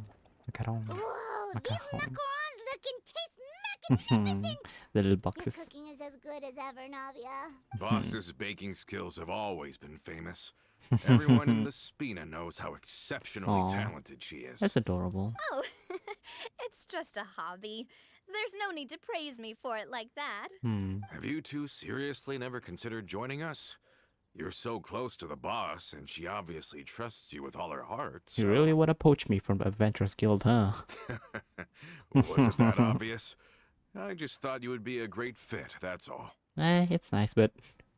Macaron. Whoa, these Macaron. macarons look and taste magnificent. The little Your boxes. cooking is as good as ever, Navia. Boss's baking skills have always been famous. Everyone in the Spina knows how exceptionally Aw. talented she is. That's adorable. Oh, it's just a hobby. There's no need to praise me for it like that. Have you two seriously never considered joining us? You're so close to the boss, and she obviously trusts you with all her heart. You so- really want to poach me from the Adventurers Guild, huh? Was it that obvious? I just thought you would be a great fit, that's all. It's nice, but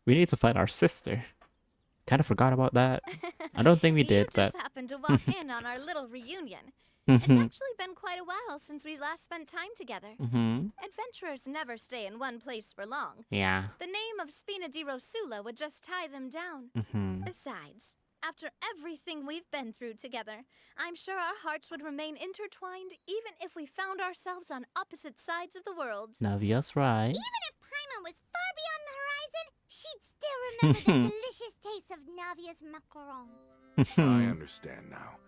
we need to find our sister. Kind of forgot about that. I don't think we did, You but... just happened to walk in on our little reunion. It's actually been quite a while since we last spent time together. Adventurers never stay in one place for long. Yeah. The name of Spina di Rosula would just tie them down. Besides, after everything we've been through together, I'm sure our hearts would remain intertwined even if we found ourselves on opposite sides of the world. Navia's right. Even if Paimon was far beyond the horizon, she'd still remember the delicious taste of Navia's macaron. I understand now.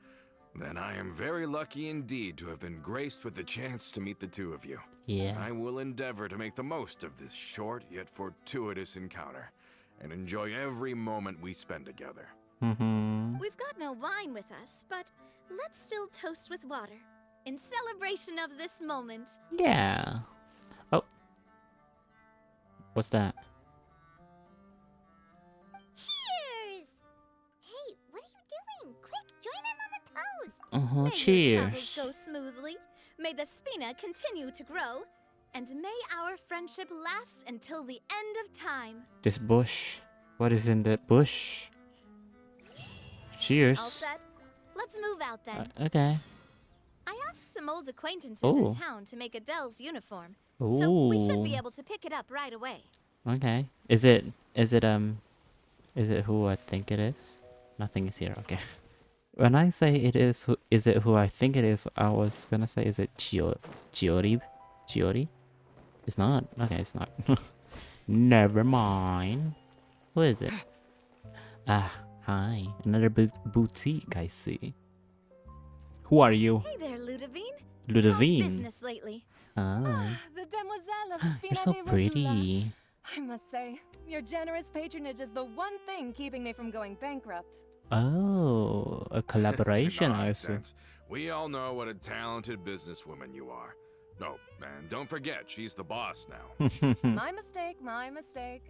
Then I am very lucky indeed to have been graced with the chance to meet the two of you. Yeah. I will endeavor to make the most of this short yet fortuitous encounter, and enjoy every moment we spend together. We've got no wine with us, but let's still toast with water in celebration of this moment. Yeah. Oh. What's that? Cheers! Hey, what are you doing? Quick, join in on the toast. Uh-huh, May your travels cheers. go smoothly. May the Spina continue to grow, and may our friendship last until the end of time. This bush. What is in that bush? Cheers. All set? Let's move out then. Okay. I asked some old acquaintances Oh. in town to make Adele's uniform, so we should be Ooh. able to pick it up right away. Okay. Is it who I think it is? Nothing is here. Okay. When I say is it who I think it is, I was gonna say is it Chiori? Chiori? It's not. Okay, it's not. Never mind. Who is it? Ah, hi. Another boutique, I see. Who are you? Hey there, Ludovine. How's Ludovine. business lately? Hi. The demoiselle of You're Spina so di Rosula. pretty. I must say, your generous patronage is the one thing keeping me from going bankrupt. Oh, a collaboration, I assume. Nonsense. We all know what a talented businesswoman you are. No, and don't forget, she's the boss now. My mistake, my mistake.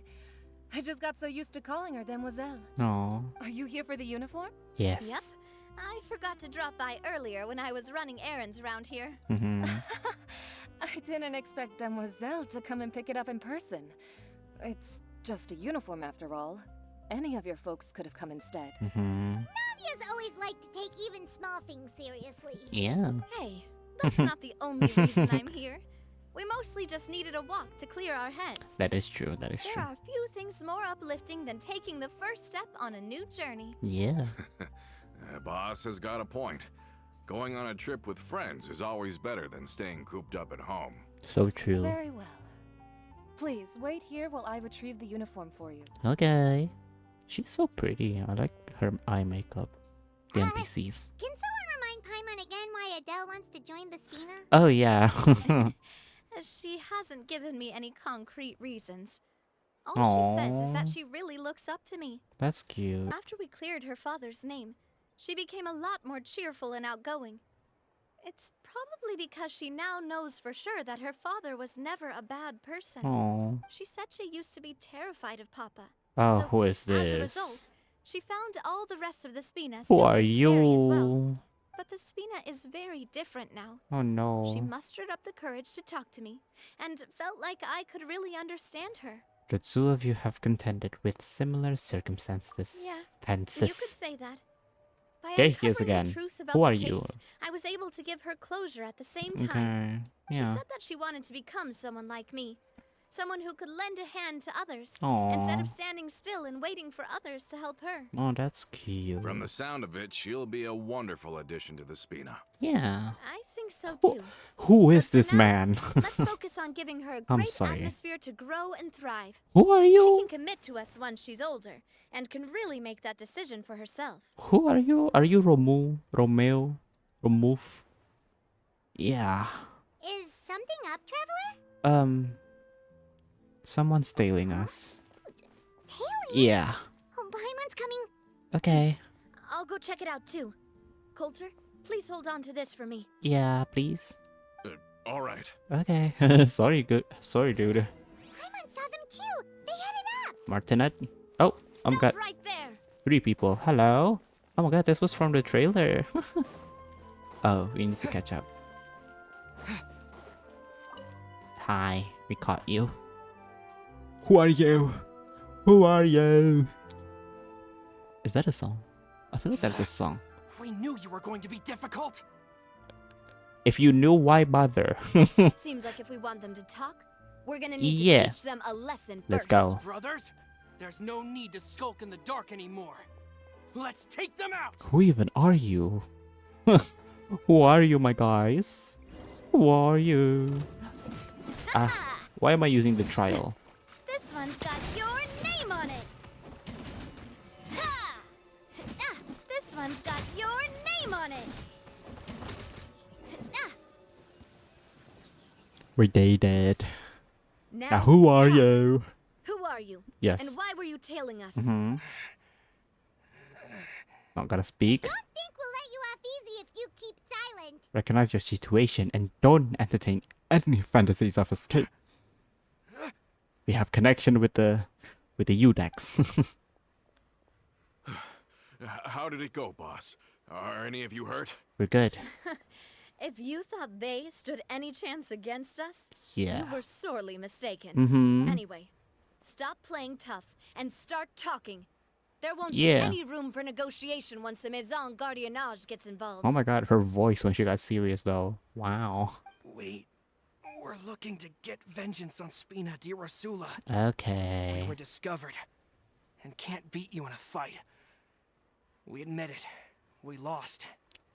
I just got so used to calling her Demoiselle. Oh, Are you here for the uniform? yes. Yep. I forgot to drop by earlier when I was running errands around here. Mm-hmm. I didn't expect Demoiselle to come and pick it up in person. It's just a uniform after all. Any of your folks could have come instead. Mm-hmm. Navia's always liked to take even small things seriously. Yeah. Hey, that's not the only reason I'm here. We mostly just needed a walk to clear our heads. That is true. That is There true. are few things more uplifting than taking the first step on a new journey. Yeah. Boss has got a point. Going on a trip with friends is always better than staying cooped up at home. So true. Very well. Please, wait here while I retrieve the uniform for you. Okay. She's so pretty. I like her eye makeup. The NPCs. Can someone remind Paimon again why Adele wants to join the Spina? Oh, yeah. She hasn't given me any concrete reasons. All she says is that Aww. she really looks up to me. That's cute. After we cleared her father's name, she became a lot more cheerful and outgoing. It's probably because she now knows for sure that her father was never a bad person. Oh. She said she used to be terrified of Papa. Oh, So, who is As a result, this? she found all the rest of the Spina Who super are scary as well. you? But the Spina is very different now. Oh, She no. mustered up the courage to talk to me, and felt like I could really understand her. The two of you have contended with similar circumstances. Yeah, You could Tenses. say that. By There he is uncovering again. the truth about Who the are case, you? I was able to give her closure at the same time. Okay. She Yeah. said that she wanted to become someone like me. Someone who could lend a hand to others, Aww. instead of standing still and waiting for others to help her. Oh, that's cute. From the sound of it, she'll be a wonderful addition to the Spina. Yeah. I think so Who, too. who is But for this now, man? Let's focus on giving her a I'm great sorry. atmosphere to grow and thrive. Who are She you? can commit to us once she's older, and can really make that decision for herself. Who are you? Are you Romeo? Romuf? Yeah. Is something up, Traveler? Someone's tailing us. Tailing? Yeah. Oh, Paimon's coming. Okay. I'll go check it out too. Coulter, please hold on to this for me. Yeah, please. All right. Okay. Sorry, dude. Paimon saw them too. They headed up. Martinet. Oh, Stop got right there. 3 people. Hello. Oh my god, this was from the trailer. Oh, we need to catch up. Hi, we caught you. Who are you? Who are you? Is that a song? I feel like that's a song. We knew you were going to be difficult. If you knew, why bother? Seems like if we want them to talk, we're gonna need Yeah. to teach them a lesson Let's first. go. Brothers, there's no need to skulk in the dark anymore. Let's take them out. Who even are you? Who are you, my guys? Who are you? Why am I using the trial? This one's got your name on it. Ha! This one's got your name on it. Ah, We dated. Now, Now, who are talk. you? Who are you? Yes. And why were you tailing us? Mm-hmm. Not gonna speak. Don't think we'll let you off easy if you keep silent. Recognize your situation and don't entertain any fantasies of escape. We have connection with the Udex. How did it go, boss? Are any of you hurt? We're good. If you thought they stood any chance against us, Yeah. you were sorely mistaken. Mm-hmm. Anyway, stop playing tough and start talking. There won't Yeah. be any room for negotiation once the Maison Gardiennage gets involved. Oh my god, her voice when she got serious though. Wow. We're looking to get vengeance on Spina di Rosula. We Okay. were discovered and can't beat you in a fight. We admit it. We lost.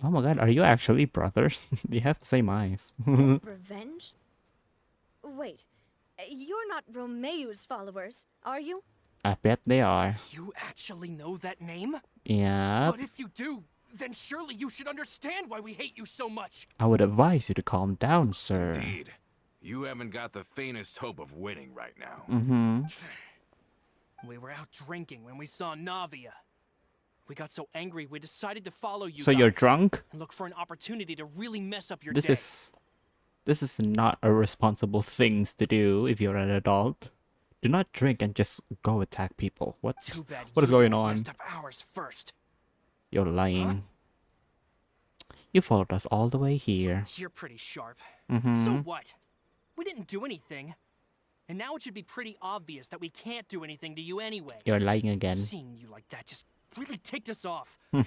Oh my god, are you actually brothers? You have the same eyes. Revenge? Wait, you're not Romeo's followers, are you? I bet they are. You actually know that name? Yeah. But if you do, then surely you should understand why we hate you so much. I would advise you to calm down, sir. Indeed. You haven't got the faintest hope of winning right now. Mm-hmm. We were out drinking when we saw Navia. We got so angry we decided to follow you So you're guys drunk? and look for an opportunity to really mess up your This day. this is not a responsible things to do if you're an adult. Do not drink and just go attack people. What Too bad is you going guys on? messed up ours first. You're lying. You followed us all the way here. You're pretty sharp. Mm-hmm. So what? We didn't do anything. And now it should be pretty obvious that we can't do anything to you anyway. You're lying again. Seeing you like that just really ticked us off. And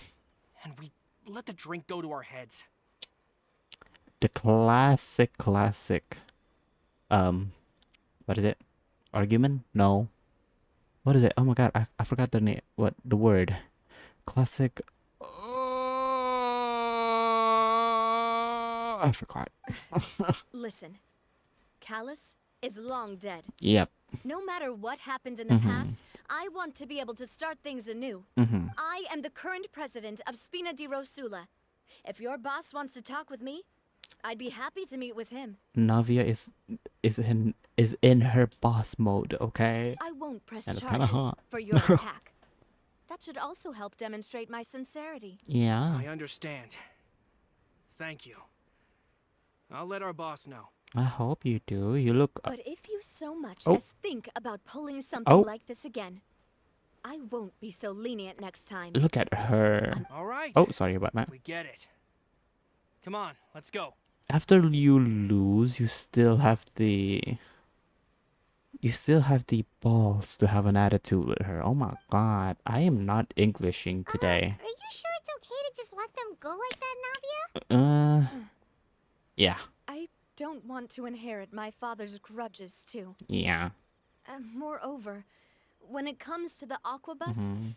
we let the drink go to our heads. The classic. What is it? Argument? No. What is it? Oh my god, I forgot the name. What the word? Classic. I forgot. Listen, Callus is long dead. Yep. No matter what happened in the past, I want to be able to start things anew. I am the current president of Spina di Rosula. If your boss wants to talk with me, I'd be happy to meet with him. Navia is in her boss mode, okay? I won't press That is kinda charges hot. for your attack. That should also help demonstrate my sincerity. Yeah. I understand. Thank you. I'll let our boss know. I hope you do. You look But if you so much Oh. as think about pulling something like this again, I won't be so lenient next time. look at her. All right. Oh, sorry about that. We get it. Come on, let's go. After you lose, you still have the balls to have an attitude with her. Oh my god, I am not Englishing today. Are you sure it's okay to just let them go like that, Navia? Yeah. I don't want to inherit my father's grudges, too. Yeah. Moreover, when it comes to the Aquabus,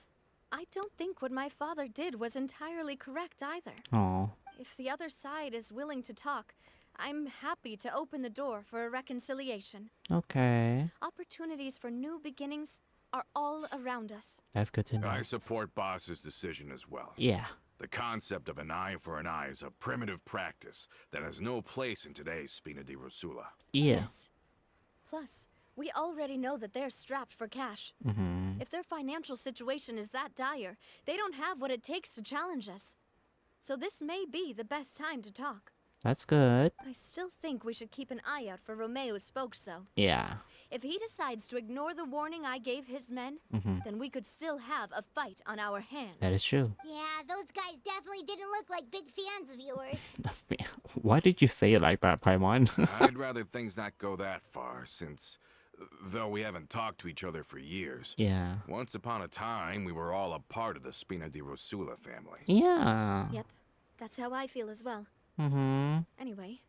I don't think what my father did was entirely correct either. Oh. If the other side is willing to talk, I'm happy to open the door for a reconciliation. Okay. Opportunities for new beginnings are all around us. That's good to know. I support Boss's decision as well. Yeah. The concept of an eye for an eye is a primitive practice that has no place in today's Spina di Rosula. Yeah. Yes. Plus, we already know that they're strapped for cash. If their financial situation is that dire, they don't have what it takes to challenge us. So this may be the best time to talk. That's good. I still think we should keep an eye out for Romeo's folks, though. Yeah. If he decides to ignore the warning I gave his men, then we could still have a fight on our hands. That is true. Yeah, those guys definitely didn't look like big fans of yours. Why did you say it like that, Paimon? I'd rather things not go that far, since, though we haven't talked to each other for years, Yeah. once upon a time we were all a part of the Spina di Rosula family. Yeah. Yep, that's how I feel as well. Anyway,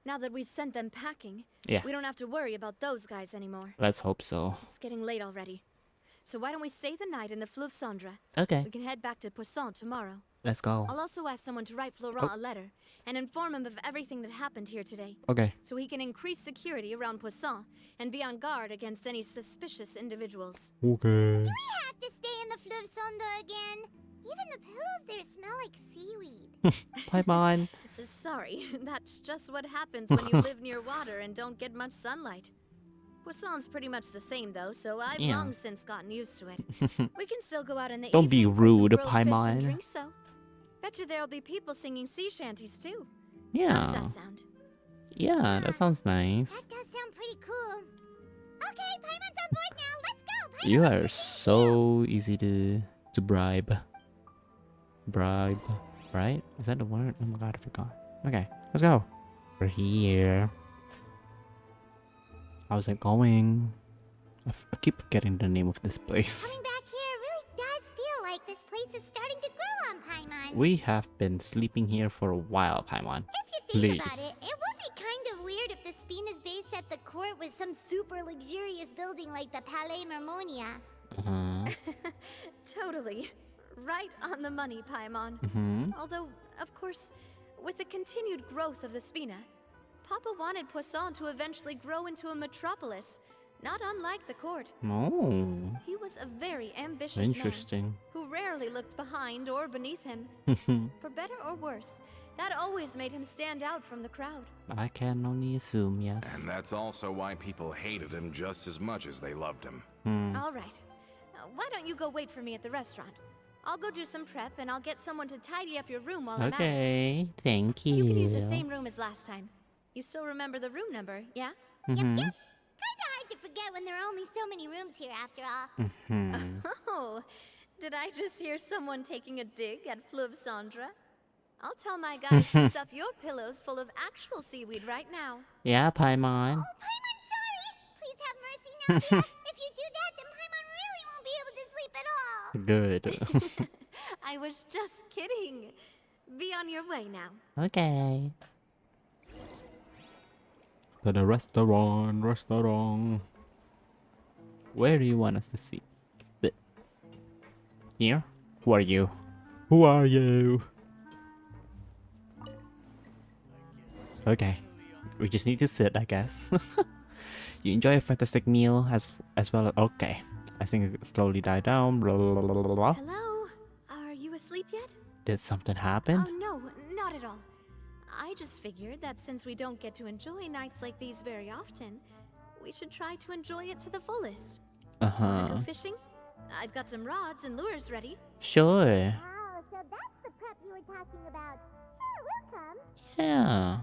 now that we've sent them packing, Yeah. we don't have to worry about those guys anymore. Let's hope so. It's getting late already. So why don't we stay the night in the Fleuve Cendre? Okay. We can head back to Poisson tomorrow. Let's go. I'll also ask someone to write Florent a letter and inform him of everything that happened here today, Okay. so he can increase security around Poisson and be on guard against any suspicious individuals. Okay. We have to stay in the Fleuve Sonda again. Even the pillows there smell like seaweed. Paimon. Sorry, that's just what happens when you live near water and don't get much sunlight. Poisson's pretty much the same though, so I've Yeah. long since gotten used to it. We can still go out in the Don't be evening for some rude, grilled fish and Paimon. drinks, though. Bet you there'll be people singing sea shanties too. How does Yeah. that sound? Yeah, that sounds nice. That does sound pretty cool. Okay, Paimon's on board now. Let's go. Paimon, You let's are go. so easy to bribe. Bribe, right? Is that the word? Oh my god, I forgot. Okay, let's go. We're here. How's it going? I keep forgetting the name of this place. Coming back here really does feel like this place is starting to grow on Paimon. We have been sleeping here for a while, Paimon. If you think about Please. it, it would be kind of weird if the Spina's base at the court was some super luxurious building like the Palais Mermonia. Totally. Right on the money, Paimon. Although, of course, with the continued growth of the Spina, Papa wanted Poisson to eventually grow into a metropolis, not unlike the court. No. He was a very ambitious man Interesting. who rarely looked behind or beneath him. For better or worse, that always made him stand out from the crowd. I can only assume, yes. And that's also why people hated him just as much as they loved him. All right. Why don't you go wait for me at the restaurant? I'll go do some prep and I'll get someone to tidy up your room while I'm at it. Okay, thank you. You can use the same room as last time. You still remember the room number, yeah? Mm-hmm. Kinda hard to forget when there are only so many rooms here after all. Mm-hmm. Oh, did I just hear someone taking a dig at Fleuve Sandra? I'll tell my guys to stuff your pillows full of actual seaweed right now. Yeah, Paimon. Oh, Paimon, sorry! Please have mercy, Navia. If you do that, then Paimon really won't be able to sleep at all. Good. I was just kidding. Be on your way now. Okay. To the restaurant. Where do you want us to see? Here? Who are you? Who are you? Okay. We just need to sit, I guess. You enjoy a fantastic meal as well as... Okay. I think it slowly died down. Blah, blah, blah, blah, blah. Hello? Are you asleep yet? Did something happen? Oh, no, not at all. I just figured that since we don't get to enjoy nights like these very often, we should try to enjoy it to the fullest. Wanna go fishing? I've got some rods and lures ready. Sure. Oh, so that's the prep you were talking about. Sure, we'll come. Yeah.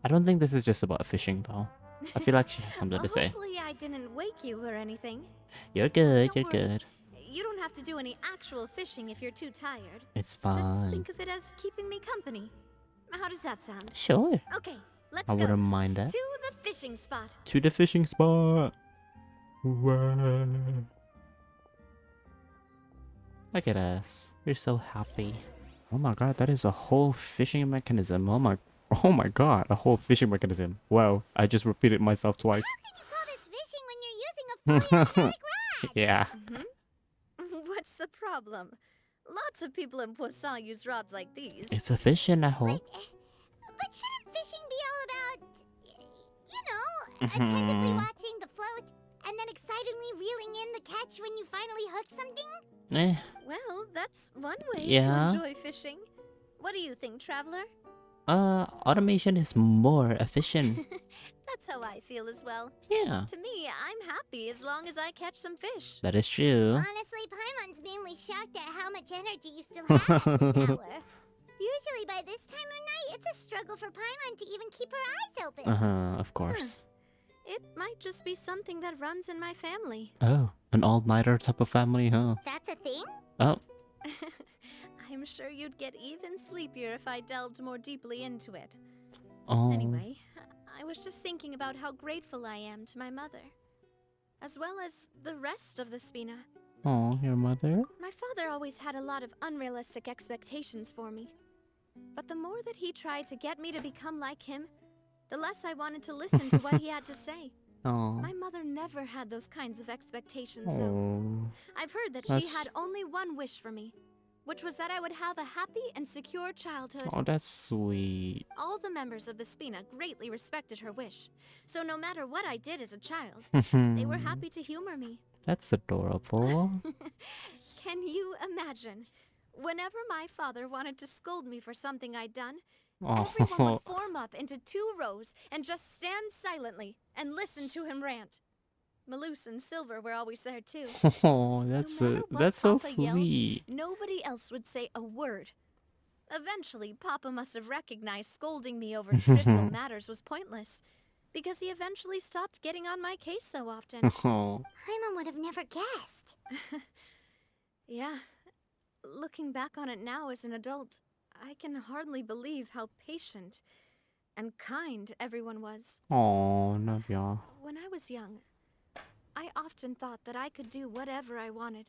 I don't think this is just about fishing though. I feel like she has something to say. Hopefully I didn't wake you or anything. You're good, Don't you're worry. good. You don't have to do any actual fishing if you're too tired. It's Just fine. think of it as keeping me company. How does that sound? Sure. Okay, let's I go. wouldn't mind that. To the fishing spot. To the fishing spot. Whoa. Look at us. You're so happy. Oh my god, that is a whole fishing mechanism. Oh my god, a whole fishing mechanism. Wow, I just repeated myself twice. How can you call this fishing when you're using a fully automatic rod? Yeah. What's the problem? Lots of people in Poisson use rods like these. It's a fishing, I hope. But shouldn't fishing be all about, you know, attentively watching the float and then excitedly reeling in the catch when you finally hook something? Eh. Well, that's one way Yeah. to enjoy fishing. What do you think, traveler? Automation is more efficient. That's how I feel as well. Yeah, To me, I'm happy as long as I catch some fish. that is true. Honestly, Paimon's mainly shocked at how much energy you still have at this hour. Usually by this time of night, it's a struggle for Paimon to even keep her eyes open. Of course. It might just be something that runs in my family. Oh, an all-nighter type of family, huh? That's a thing? Oh, I'm sure you'd get even sleepier if I delved more deeply into it. oh. Anyway, I was just thinking about how grateful I am to my mother, as well as the rest of the Spina. Oh, your mother? My father always had a lot of unrealistic expectations for me. But the more that he tried to get me to become like him, the less I wanted to listen to what he had to say. Oh. My mother never had those kinds of expectations, though. Oh. I've heard that she That's- had only one wish for me, which was that I would have a happy and secure childhood. Oh, that's sweet. All the members of the Spina greatly respected her wish, so no matter what I did as a child, they were happy to humor me. That's adorable. Can you imagine? Whenever my father wanted to scold me for something I'd done, everyone Oh, would form up into 2 rows and just stand silently and listen to him rant. Malouse and Silver were always there too. oh, that's No matter what that's so Papa yelled, sweet. Nobody else would say a word. Eventually, Papa must have recognized scolding me over trivial matters was pointless, because he eventually stopped getting on my case so often. Oh, Paimon would have never guessed. Yeah, looking back on it now as an adult, I can hardly believe how patient and kind everyone was. oh, Navia. When I was young, I often thought that I could do whatever I wanted,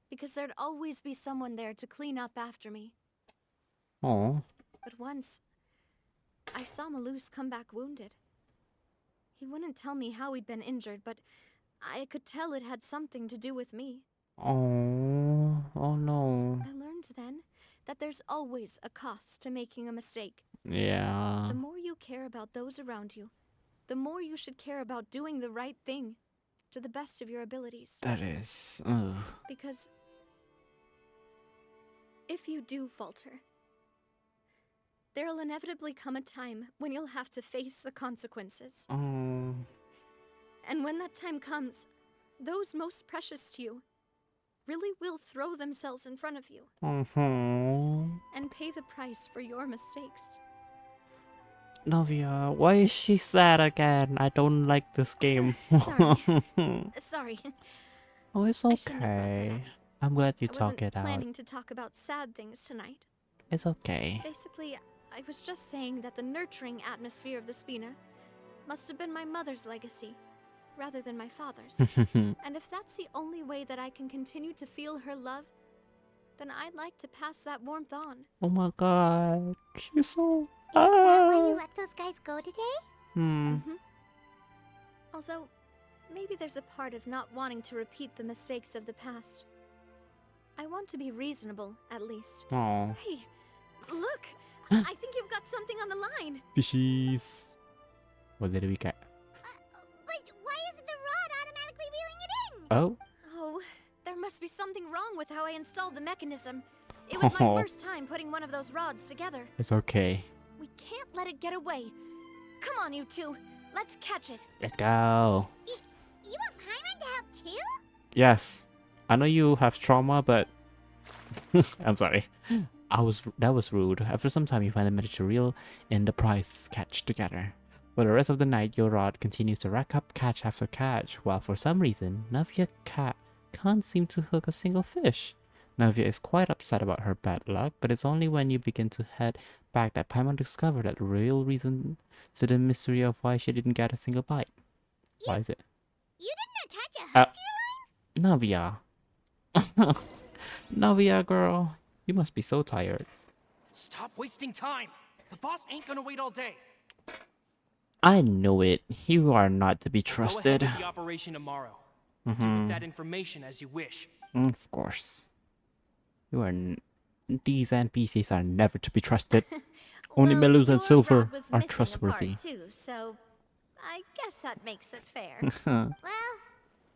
because there'd always be someone there to clean up after me. Oh, But once, I saw Malouse come back wounded. He wouldn't tell me how he'd been injured, but I could tell it had something to do with me. oh, oh no. I learned then that there's always a cost to making a mistake. Yeah. The more you care about those around you, the more you should care about doing the right thing to the best of your abilities. That is. Ugh. Because if you do falter, there'll inevitably come a time when you'll have to face the consequences. Oh. And when that time comes, those most precious to you really will throw themselves in front of you and pay the price for your mistakes. Navia, why is she sad again? I don't like this game. Sorry. Oh, it's I shouldn't have brought that okay. up. I'm glad you I talk wasn't it out. planning to talk about sad things tonight. It's okay. Basically, I was just saying that the nurturing atmosphere of the Spina must have been my mother's legacy, rather than my father's. And if that's the only way that I can continue to feel her love, then I'd like to pass that warmth on. Oh my god, she's so... Is that why you let those guys go today? Although, maybe there's a part of not wanting to repeat the mistakes of the past. I want to be reasonable, at least. Oh. Hey, look! I think you've got something on the line! Fishies. What did we get? But why isn't the rod automatically reeling it in? Oh? Oh, there must be something wrong with how I installed the mechanism. It was my first time putting one of those rods together. It's okay. We can't let it get away. Come on, you two. Let's catch it. Let's go. You want Paimon to help too? Yes. I know you have trauma, but... I'm sorry. That was rude. After some time, you finally manage to reel in the prize catch together. For the rest of the night, your rod continues to rack up catch after catch, while for some reason, Navia can't seem to hook a single fish. Navia is quite upset about her bad luck, but it's only when you begin to head back that Paimon discovered that real reason to the mystery of why she didn't get a single bite. Why is it? You didn't attach a hook to your line? Navia. Navia, girl. You must be so tired. Stop wasting time! The boss ain't gonna wait all day! I know it. You are not to be Go trusted. ahead with the operation tomorrow. Do with that information as you wish. Of course. You are... These NPCs are never to be trusted. Only Well, Melusa your and Silver rod was are missing a trustworthy. part too, so I guess that makes it fair. Well,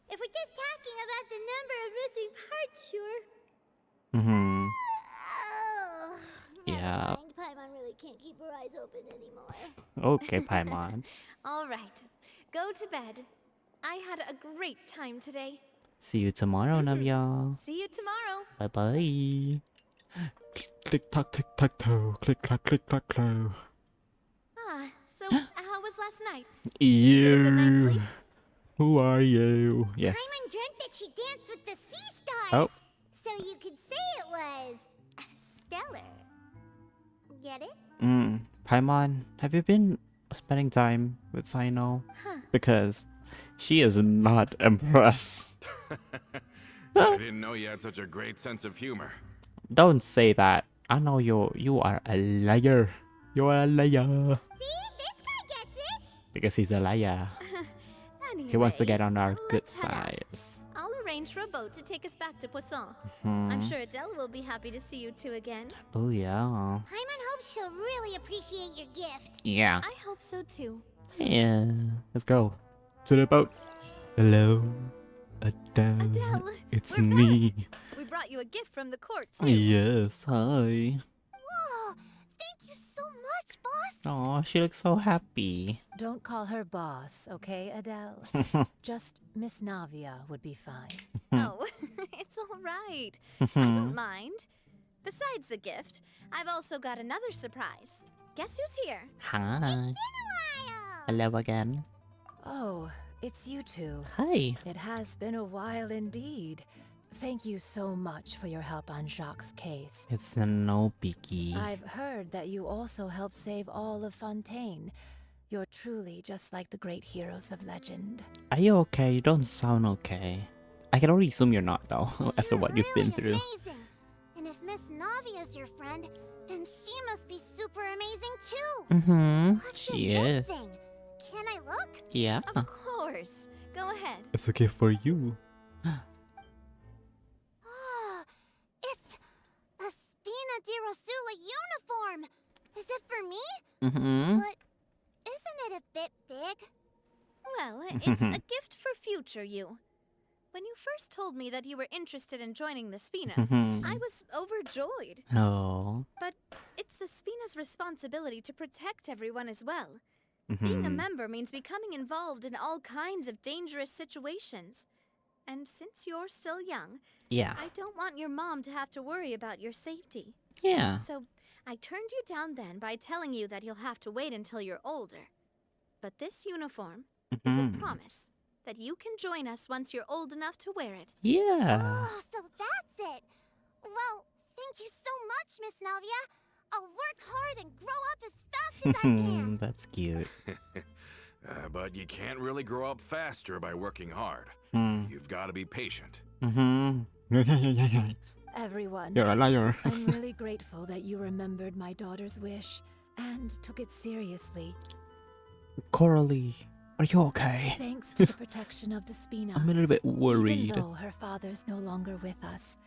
if we're just talking about the number of missing parts, sure. Oh, never Yeah. mind. Paimon really can't keep her eyes open anymore. Okay, Paimon. All right, go to bed. I had a great time today. See you tomorrow, Navia. See you tomorrow. Bye-bye. Click tock, tick tock toe. Click clack, click clack toe. Ah, so how was last night? You. get a good night's sleep? Who are you? Yes. Paimon dreamt that she danced with the sea stars. Oh. So you could say it was stellar. Get it? Paimon, have you been spending time with Sino? Huh. Because she is not impressed. I didn't know you had such a great sense of humor. Don't say that. I know you are a liar. You are a liar. See? This guy gets it. Because he's a liar. Anyway, He wants to get on our good let's head out. sides. I'll arrange for a boat to take us back to Poisson. I'm sure Adele will be happy to see you two again. Oh yeah. Paimon hopes she'll really appreciate your gift. Yeah. I hope so too. Yeah. Let's go to the boat. Hello, Adele. Adele, It's we're me. We brought you a gift from the court too. Yes. Hi. Whoa! Thank you so much, boss. Oh, she looks so happy. Don't call her boss, okay, Adele? Just Miss Navia would be fine. Oh, it's all right. I don't mind. Besides the gift, I've also got another surprise. Guess who's here? Hi. While. Hello again. Oh, it's you two. Hi. It has been a while indeed. Thank you so much for your help on Jacques' case. It's a no biggie. I've heard that you also helped save all of Fontaine. You're truly just like the great heroes of legend. Are you okay? You don't sound okay. I can only assume you're not though, after what you've been through. Amazing. And if Miss Navia's your friend, then she must be super amazing too. What's She in is. this thing? Can I look? Yeah. Of course. Go ahead. It's a gift for you. Oh, it's a Spina di Rosula uniform. Is it for me? But isn't it a bit big? Well, it's a gift for future you. When you first told me that you were interested in joining the Spina, I was overjoyed. Oh. But it's the Spina's responsibility to protect everyone as well. Being a member means becoming involved in all kinds of dangerous situations. And since you're still young, Yeah. I don't want your mom to have to worry about your safety. Yeah. So I turned you down then by telling you that you'll have to wait until you're older. But this uniform is a promise that you can join us once you're old enough to wear it. Yeah. Oh, so that's it. Well, thank you so much, Miss Navia. I'll work hard and grow up as fast as I can. That's cute. But you can't really grow up faster by working hard. You've got to be patient. Everyone, You're a liar. I'm really grateful that you remembered my daughter's wish and took it seriously. Coralie, are you okay? Thanks to the protection of the Spina. I'm a little bit worried. Even though her father's no longer with us,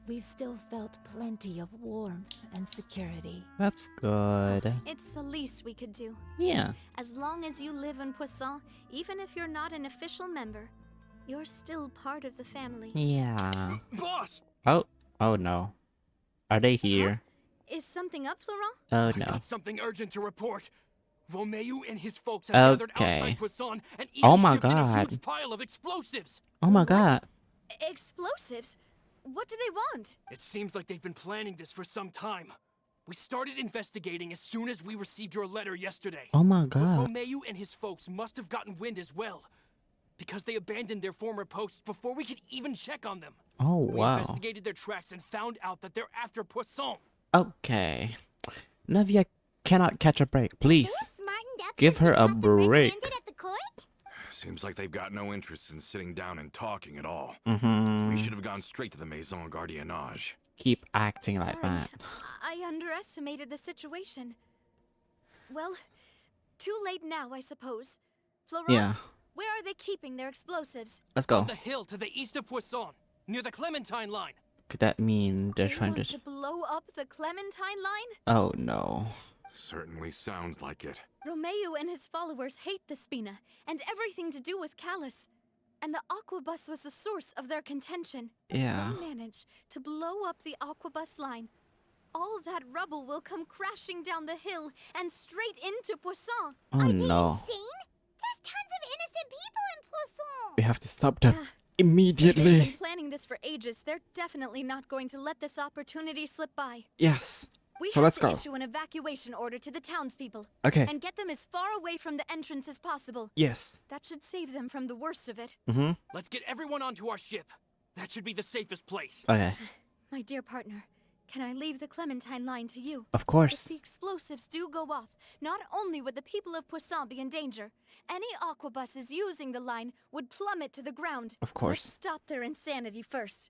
we've still felt plenty of warmth and security. That's good. It's the least we could do. Yeah. As long as you live in Poisson, even if you're not an official member, you're still part of the family. Yeah. Boss! Oh no. Are they here? Is something up, Florent? Oh I've no. got something urgent to report. Romeo and his folks have gathered Okay. outside Poisson and Oh even my shipped in a God. huge pile of explosives. Oh my god. Explosives? What do they want? It seems like they've been planning this for some time. We started investigating as soon as we received your letter yesterday. Oh my But god. Romeo and his folks must have gotten wind as well, because they abandoned their former posts before we could even check on them. Oh We wow. investigated their tracks and found out that they're after Poisson. Okay. Navia cannot catch a break. Please. They were smart enough Give to her a have them break. reprimanded at the court? Seems like they've got no interest in sitting down and talking at all. Mm-hmm. We should have gone straight to the Maison Gardiennage. Keep acting like Sorry, that. I underestimated the situation. Well, too late now, I suppose. Florent, Yeah. where are they keeping their explosives? Let's On go. the hill to the east of Poisson, near the Clementine line. Could that mean they're They trying want to... to blow up the Clementine line? Oh no. Certainly sounds like it. Romeo and his followers hate the Spina and everything to do with Callus. And the Aquabus was the source of their contention. Yeah. If they manage to blow up the Aquabus line, all that rubble will come crashing down the hill and straight into Poisson. Oh Are they no. insane? There's tons of innocent people in Poisson. We have to stop them Yeah. They've immediately. been planning this for ages. They're definitely not going to let this opportunity slip by. Yes. We So have let's to go. issue an evacuation order to the townspeople Okay. and get them as far away from the entrance as possible. Yes. That should save them from the worst of it. Mm-hmm. Let's get everyone onto our ship. That should be the safest place. Okay. My dear partner, can I leave the Clementine line to you? Of If course. the explosives do go off, not only would the people of Poisson be in danger, any aquabuses using the line would plummet to the ground. Of course. Let's stop their insanity first,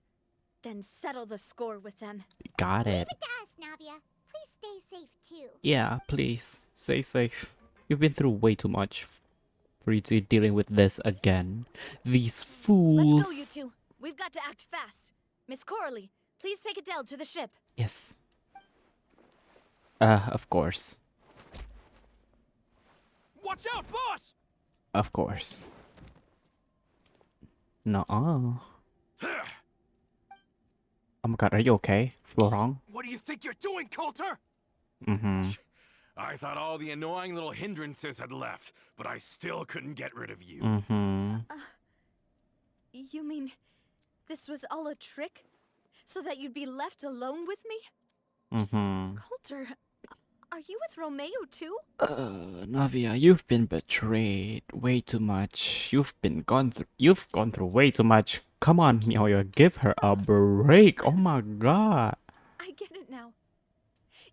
then settle the score with them. Got it. Leave it to us, Navia. Please stay safe too. Yeah, please. Stay safe. You've been through way too much for you to be dealing with this again. These fools. Let's go, you two. We've got to act fast. Miss Coralie, please take Adele to the ship. Yes. Of course. Watch out, boss! Of course. No. Oh my god, are you okay, Florent? What do you think you're doing, Coulter? Mm-hmm. I thought all the annoying little hindrances had left, but I still couldn't get rid of you. Mm-hmm. You mean this was all a trick? So that you'd be left alone with me? Mm-hmm. Coulter, are you with Romeo too? Navia, you've been betrayed way too much. You've gone through way too much. Come on, Mihoyo, give her a break. Oh my god. I get it now.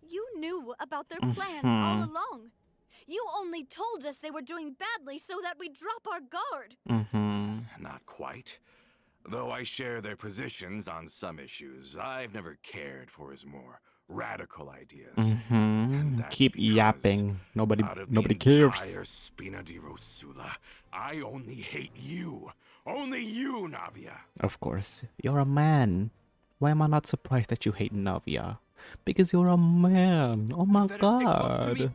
You knew about their plans all along. You only told us they were doing badly so that we'd drop our guard. Mm-hmm. Not quite. Though I share their positions on some issues, I've never cared for his more radical ideas. Mm-hmm. And that's Keep because yapping. Nobody out of cares. the entire Spina di Rosula, I only hate you. Only you, Navia. Of course. You're a man. Why am I not surprised that you hate Navia? Because you're a man. Oh my better stick close to me. god.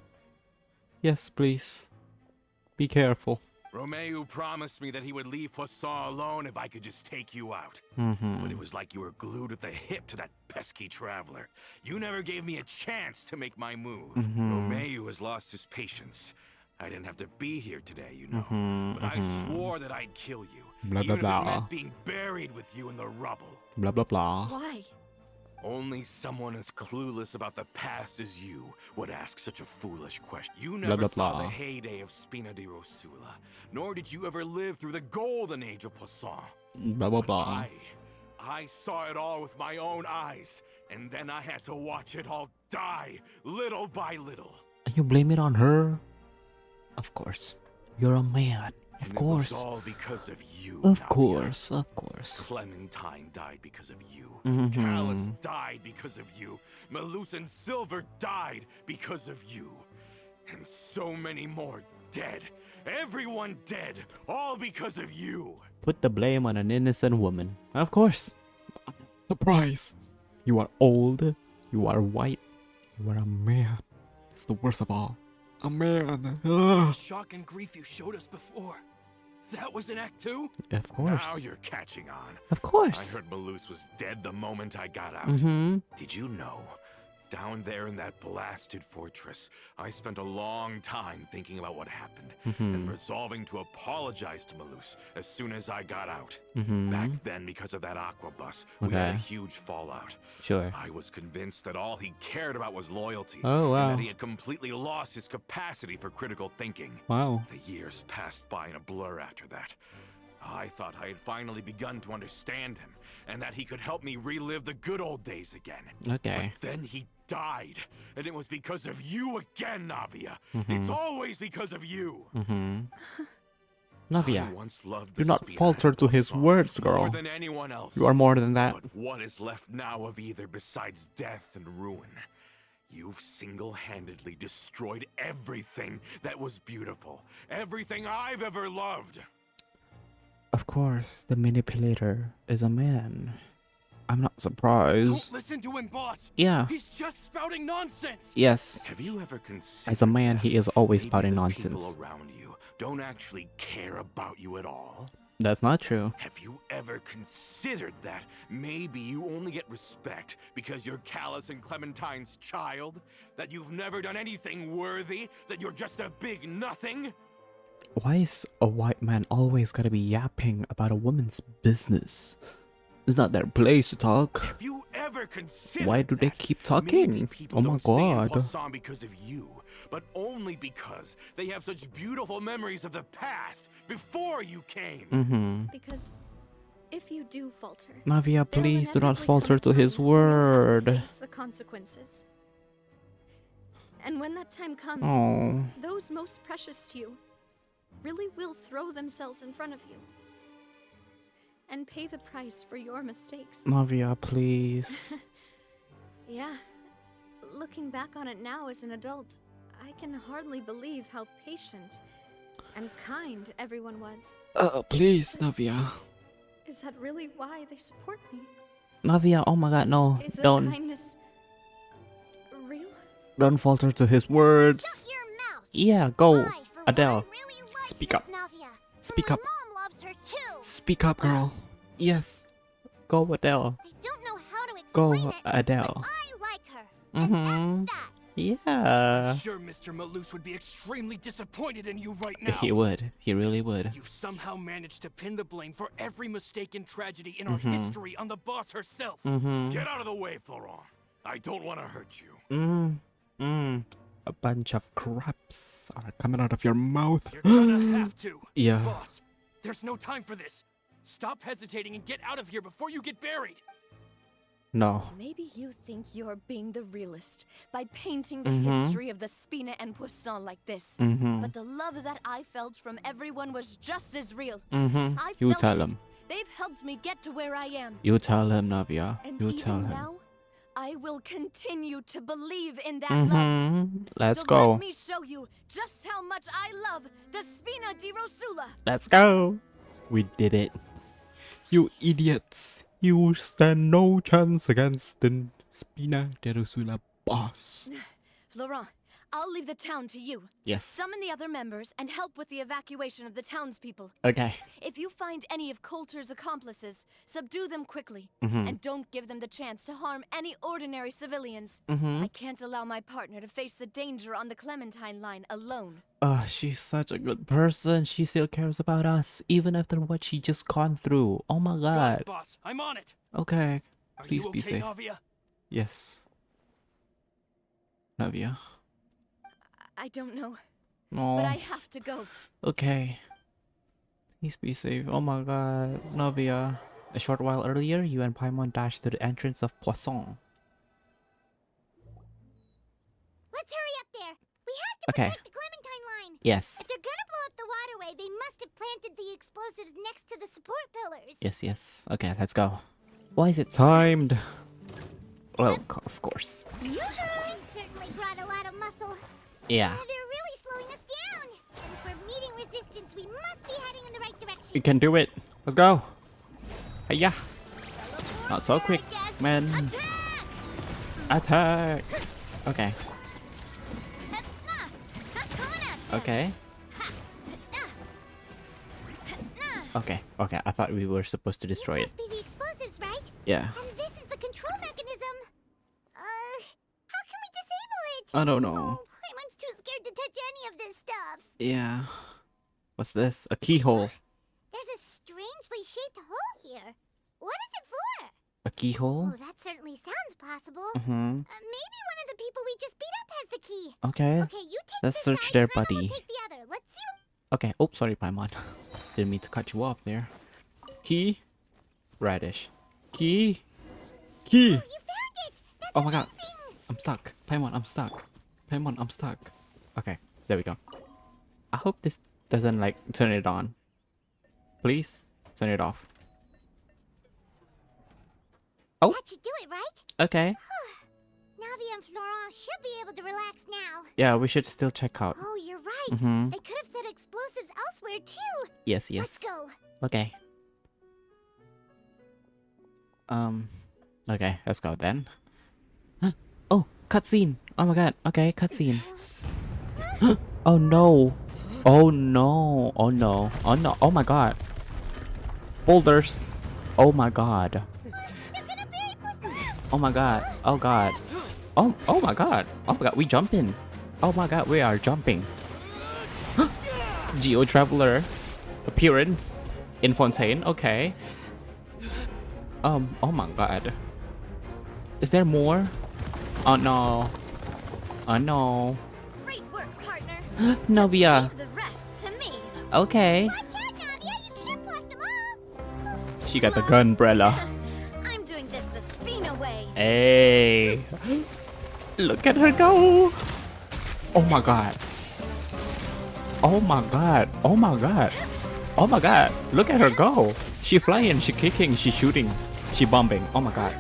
Yes, please. Be careful. Romeo promised me that he would leave Poisson alone if I could just take you out. Mm-hmm. But it was like you were glued at the hip to that pesky traveler. You never gave me a chance to make my move. Romeo has lost his patience. I didn't have to be here today, you know. But I swore that I'd kill you Blah, blah, even if it blah. meant being buried with you in the rubble. Blah, blah, blah. Why? Only someone as clueless about the past as you would ask such a foolish question. You Blah, never blah, saw blah. the heyday of Spina di Rosula, nor did you ever live through the golden age of Poisson. Blah, blah, But blah. I saw it all with my own eyes, and then I had to watch it all die, little by little. And you blame it on her? Of course. You're a man. Of And course. It was all because of you. Of Navia. course. Of course. Clementine died because of you. Mhm. Callus died because of you. Malus and Silver died because of you. And so many more dead. Everyone dead. All because of you. Put the blame on an innocent woman. Of course. Surprise. You are old. You are white. You are a man. It's the worst of all. A man. The shock and grief you showed us before. That was an act too? Of course. Now you're catching on. Of I course. heard Malus was dead the moment I got out. Mm-hmm. Did you know? Down there in that blasted fortress, I spent a long time thinking about what happened and resolving to apologize to Malus as soon as I got out. Back then, because of that aqua bus, we had a Okay. huge fallout. Sure. I was convinced that all he cared about was loyalty, Oh, wow. and that he had completely lost his capacity for critical thinking. Wow. The years passed by in a blur after that. I thought I had finally begun to understand him, and that he could help me relive the good old days again. Okay. But then he died, and it was because of you again, Navia. It's always because of you. I Navia, once loved do the not Spina falter and to his Poisson words, more girl. than anyone else. You are more than that. But what is left now of either besides death and ruin? You've single-handedly destroyed everything that was beautiful. Everything I've ever loved. Of course, the manipulator is a man. I'm not surprised. Don't listen to him, boss. Yeah. He's just spouting nonsense. Yes. Have you ever considered As a man, that he is always maybe spouting the nonsense. people around you don't actually care about you at all? That's not true. Have you ever considered that maybe you only get respect because you're Callus and Clementine's child? That you've never done anything worthy? That you're just a big nothing? Why is a white man always gotta be yapping about a woman's business? It's not their place to talk. Have you ever considered Why do they that keep maybe talking? people Oh my don't stay in god. Poisson because of you, but only because they have such beautiful memories of the past before you came? Because if you do falter, Navia, there will please do not inevitably falter come a to his time when you'll have to word. face the consequences. And when that time comes, Oh. those most precious to you really will throw themselves in front of you and pay the price for your mistakes. Navia, please. Yeah, looking back on it now as an adult, I can hardly believe how patient and kind everyone was. Please, Navia. Is that really why they support me? Navia, oh my god, no. Is their Don't kindness real? falter to his words. Shut your mouth. Yeah, go. I, for Adele. one, really like Speak Miss up. Navia. Speak My up. mom loves her too. Speak up, girl. Yes. Go, Adele. I don't know how to Go, explain it, Adele. but I like her. And that's that. Yeah. I'm sure Mr. Malus would be extremely disappointed in you right now. He would. He really would. You've somehow managed to pin the blame for every mistake and tragedy in our history on the boss herself. Get out of the way, Florent. I don't want to hurt you. A bunch of craps are coming out of your mouth. You're gonna have to. Yeah. Boss, there's no time for this. Stop hesitating and get out of here before you get buried. No. Maybe you think you're being the realist by painting the history of the Spina and Poisson like this. But the love that I felt from everyone was just as real. I You felt tell it. him. They've helped me get to where I am. You tell him, Navia. And You even tell him. now, I will continue to believe in that love. Let's So go. let me show you just how much I love the Spina di Rosula. Let's go. We did it. You idiots. You stand no chance against the Spina de Rosula boss. Laurent, I'll leave the town to you. Yes. Summon the other members and help with the evacuation of the townspeople. Okay. If you find any of Coulter's accomplices, subdue them quickly. Mm-hmm. And don't give them the chance to harm any ordinary civilians. Mm-hmm. I can't allow my partner to face the danger on the Clementine line alone. She's such a good person. She still cares about us, even after what she just gone through. Oh my Got god. it, boss. I'm on it. Okay. Are Please you be okay, safe. Navia? Yes. Navia. I don't know, No. but I have to go. Okay. Please be safe. Oh my god. Navia. A short while earlier, you and Paimon dashed to the entrance of Poisson. Let's hurry up there. We have to Okay. protect the Clementine line. Yes. If they're gonna blow up the waterway, they must have planted the explosives next to the support pillars. Yes, yes. Okay, let's go. Why is it timed? Well, of course. They certainly brought a lot of muscle. Yeah. They're really slowing us down. And if we're meeting resistance, we must be heading in the right direction. We can do it. Let's go. Hey, yeah. Not so quick, I guess. man. Attack. Okay. Okay. Okay. Okay. I thought we were supposed to destroy it. Must be the explosives, right? Yeah. And this is the control mechanism. How can we disable it? I don't know. Oh, Paimon's too scared to touch any of this stuff. Yeah. What's this? A keyhole. There's a strangely shaped hole here. What is it for? A keyhole? Oh, that certainly sounds possible. Mm-hmm. Maybe one of the people we just beat up has the key. Okay. Okay, you take Let's this search side, their Paimon will buddy. take the other. Let's see what... Okay. Oh, sorry, Paimon. Didn't mean to cut you off there. Key. Radish. Key. Key. You found it! That's Oh my god. amazing! I'm stuck. Paimon, I'm stuck. Paimon, I'm stuck. Okay. There we go. I hope this doesn't like turn it on. Please turn it off. Oh. That should do it, right? Okay. Navia and Florent should be able to relax now. Yeah, we should still check out. Oh, you're right. Mm-hmm. They could have set explosives elsewhere, too. Yes, yes. Let's go. Okay. Okay, let's go then. Huh? Oh, cutscene. Oh my god. Okay, cutscene. Oh no. Oh no. Oh no. Oh no. Oh my god. Boulders. Oh my god. They're gonna bury Poisson! Oh my god. Oh god. Oh my god. Oh my god. We jumping. Oh my god. We are jumping. Geo Traveler. Appearance. In Fontaine. Okay. Oh my god. Is there more? Oh no. Oh no. Great work, partner. Navia. Leave the rest to me. Okay. Watch out, Navia! You can't block them all! She got the gun, Brella. I'm doing this the Spina way. Hey. Look at her go. Oh my god. Oh my god. Oh my god. Oh my god. Look at her go. She flying, she kicking, she shooting, she bombing. Oh my god.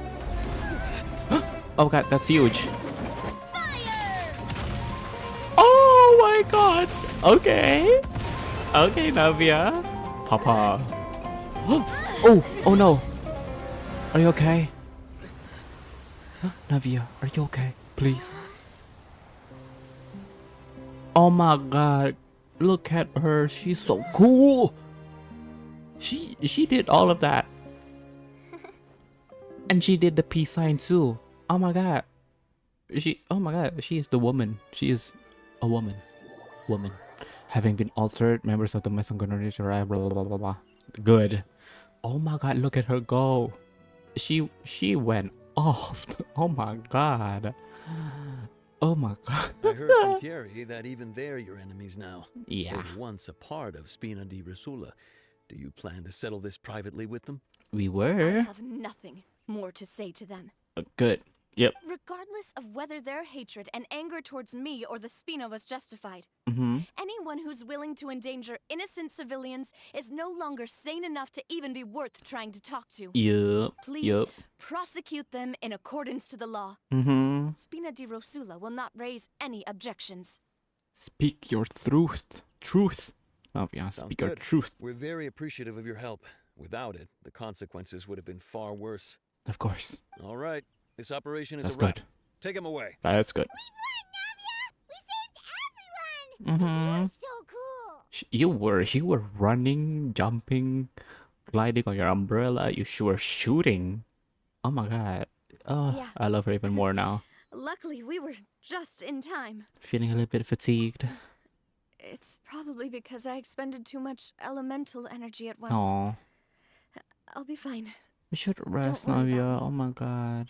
Oh god, that's huge. Oh my god. Okay. Okay, Navia. Papa. Oh no. Are you okay? Navia, are you okay? Please. Oh my god. Look at her. She's so cool. She did all of that. And she did the peace sign too. Oh my god. Oh my god, she is the woman. She is a woman. Woman. Having been altered, members of the Maison Grenadiers arrive, blah blah blah blah blah. Good. Oh my god, look at her go. She went off. Oh my god. Oh my god. I heard from Thierry that even they're your enemies now. Yeah. They were once a part of Spina di Rosula. Do you plan to settle this privately with them? We I were. have nothing more to say to them. Good. Yep. Regardless of whether their hatred and anger towards me or the Spina was justified, Mm-hmm. anyone who's willing to endanger innocent civilians is no longer sane enough to even be worth trying to talk to. Yep. Please Yep. prosecute them in accordance to the law. Mm-hmm. Spina di Rosula will not raise any objections. Speak your truth. Truth. Oh yeah, Sounds speak your good. truth. We're very appreciative of your help. Without it, the consequences would have been far worse. Of course. All right, this operation is That's a wrap. good. Take him away. That's good. We won, Navia! We saved Mm-hmm. So cool. You were running, jumping, gliding on your umbrella. You were shooting. Oh my god. Oh, Yeah. I love her even more now. Luckily, we were just in time. Feeling a little bit fatigued. It's probably because I expended too much elemental energy at once. Oh, I'll be fine. you should rest, Don't worry about Navia. me. Oh my god.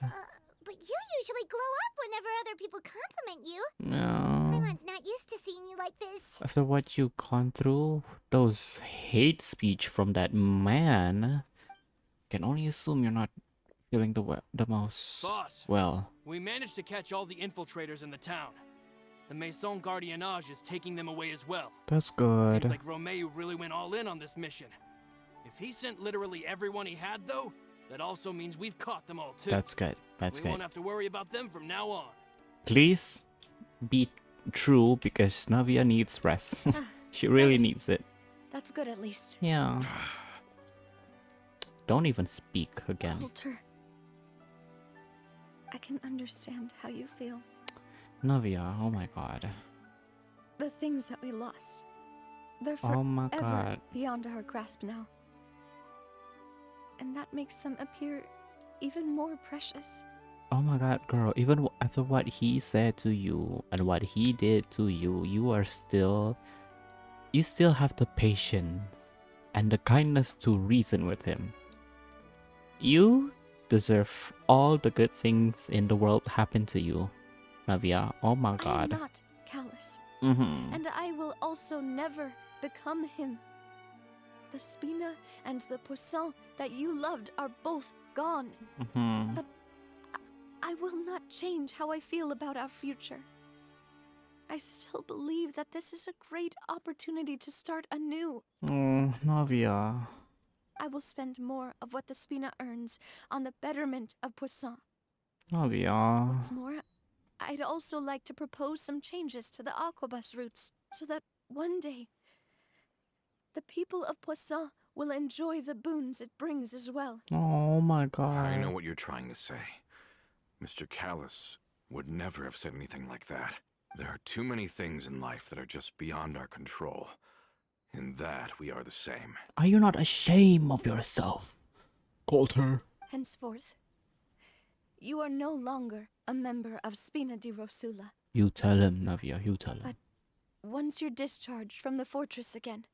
But you usually glow up whenever other people compliment you. No. Paimon's not used to seeing you like this. After what you gone through, those hate speech from that man, can only assume you're not feeling the most Boss. well. We managed to catch all the infiltrators in the town. The Maison Gardiennage is taking them away as well. That's good. Seems like Romeo really went all in on this mission. If he sent literally everyone he had, though, that also means we've caught them all too. That's good. That's we good. won't have to worry about them from now on. Please be true because Navia needs rest. She really needs it. That's good at least. Yeah. Don't even speak again. Walter, I can understand how you feel. Navia, oh my god. The things that we lost, they're Oh my forever god. beyond our grasp now. And that makes them appear even more precious. Oh my god, girl. Even after what he said to you and what he did to you, you still have the patience and the kindness to reason with him. You deserve all the good things in the world happen to you, Navia. Oh my I am god. not callous, Mm-hmm. and I will also never become him. The Spina and the Poisson that you loved are both gone. Mm-hmm. But I will not change how I feel about our future. I still believe that this is a great opportunity to start anew. Oh, Navia. I will spend more of what the Spina earns on the betterment of Poisson. Navia. What's more, I'd also like to propose some changes to the Aquabus routes so that one day the people of Poisson will enjoy the boons it brings as well. Oh my god. I know what you're trying to say. Mr. Callus would never have said anything like that. There are too many things in life that are just beyond our control. In that, we are the same. Are you not ashamed of yourself? Coulter. Henceforth, you are no longer a member of Spina di Rosula. You tell him, Navia. You tell him. But once you're discharged from the fortress again,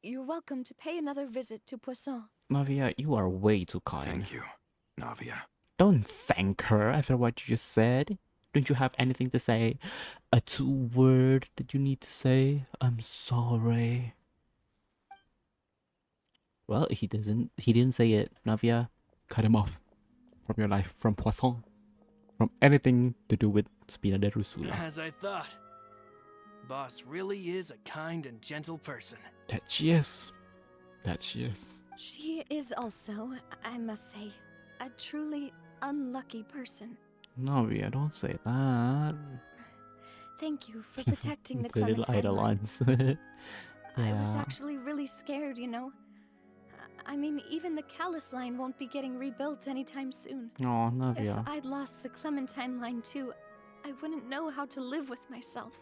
you're welcome to pay another visit to Poisson. Navia, you are way too kind. Thank you, Navia. Don't thank her after what you just said. Don't you have anything to say? A 2-word that you need to say? I'm sorry. Well, he didn't say it. Navia, cut him off from your life, from Poisson, from anything to do with Spina de Rusula. As I thought. Boss really is a kind and gentle person. That she is. That she is. She is also, I must say, a truly unlucky person. Navia, don't say that. Thank you for protecting the The little Clementine line. Eidolons. I was Yeah. actually really scared, you know. I mean, even the Callus line won't be getting rebuilt anytime soon. Oh, If Navia. I'd lost the Clementine line too, I wouldn't know how to live with myself.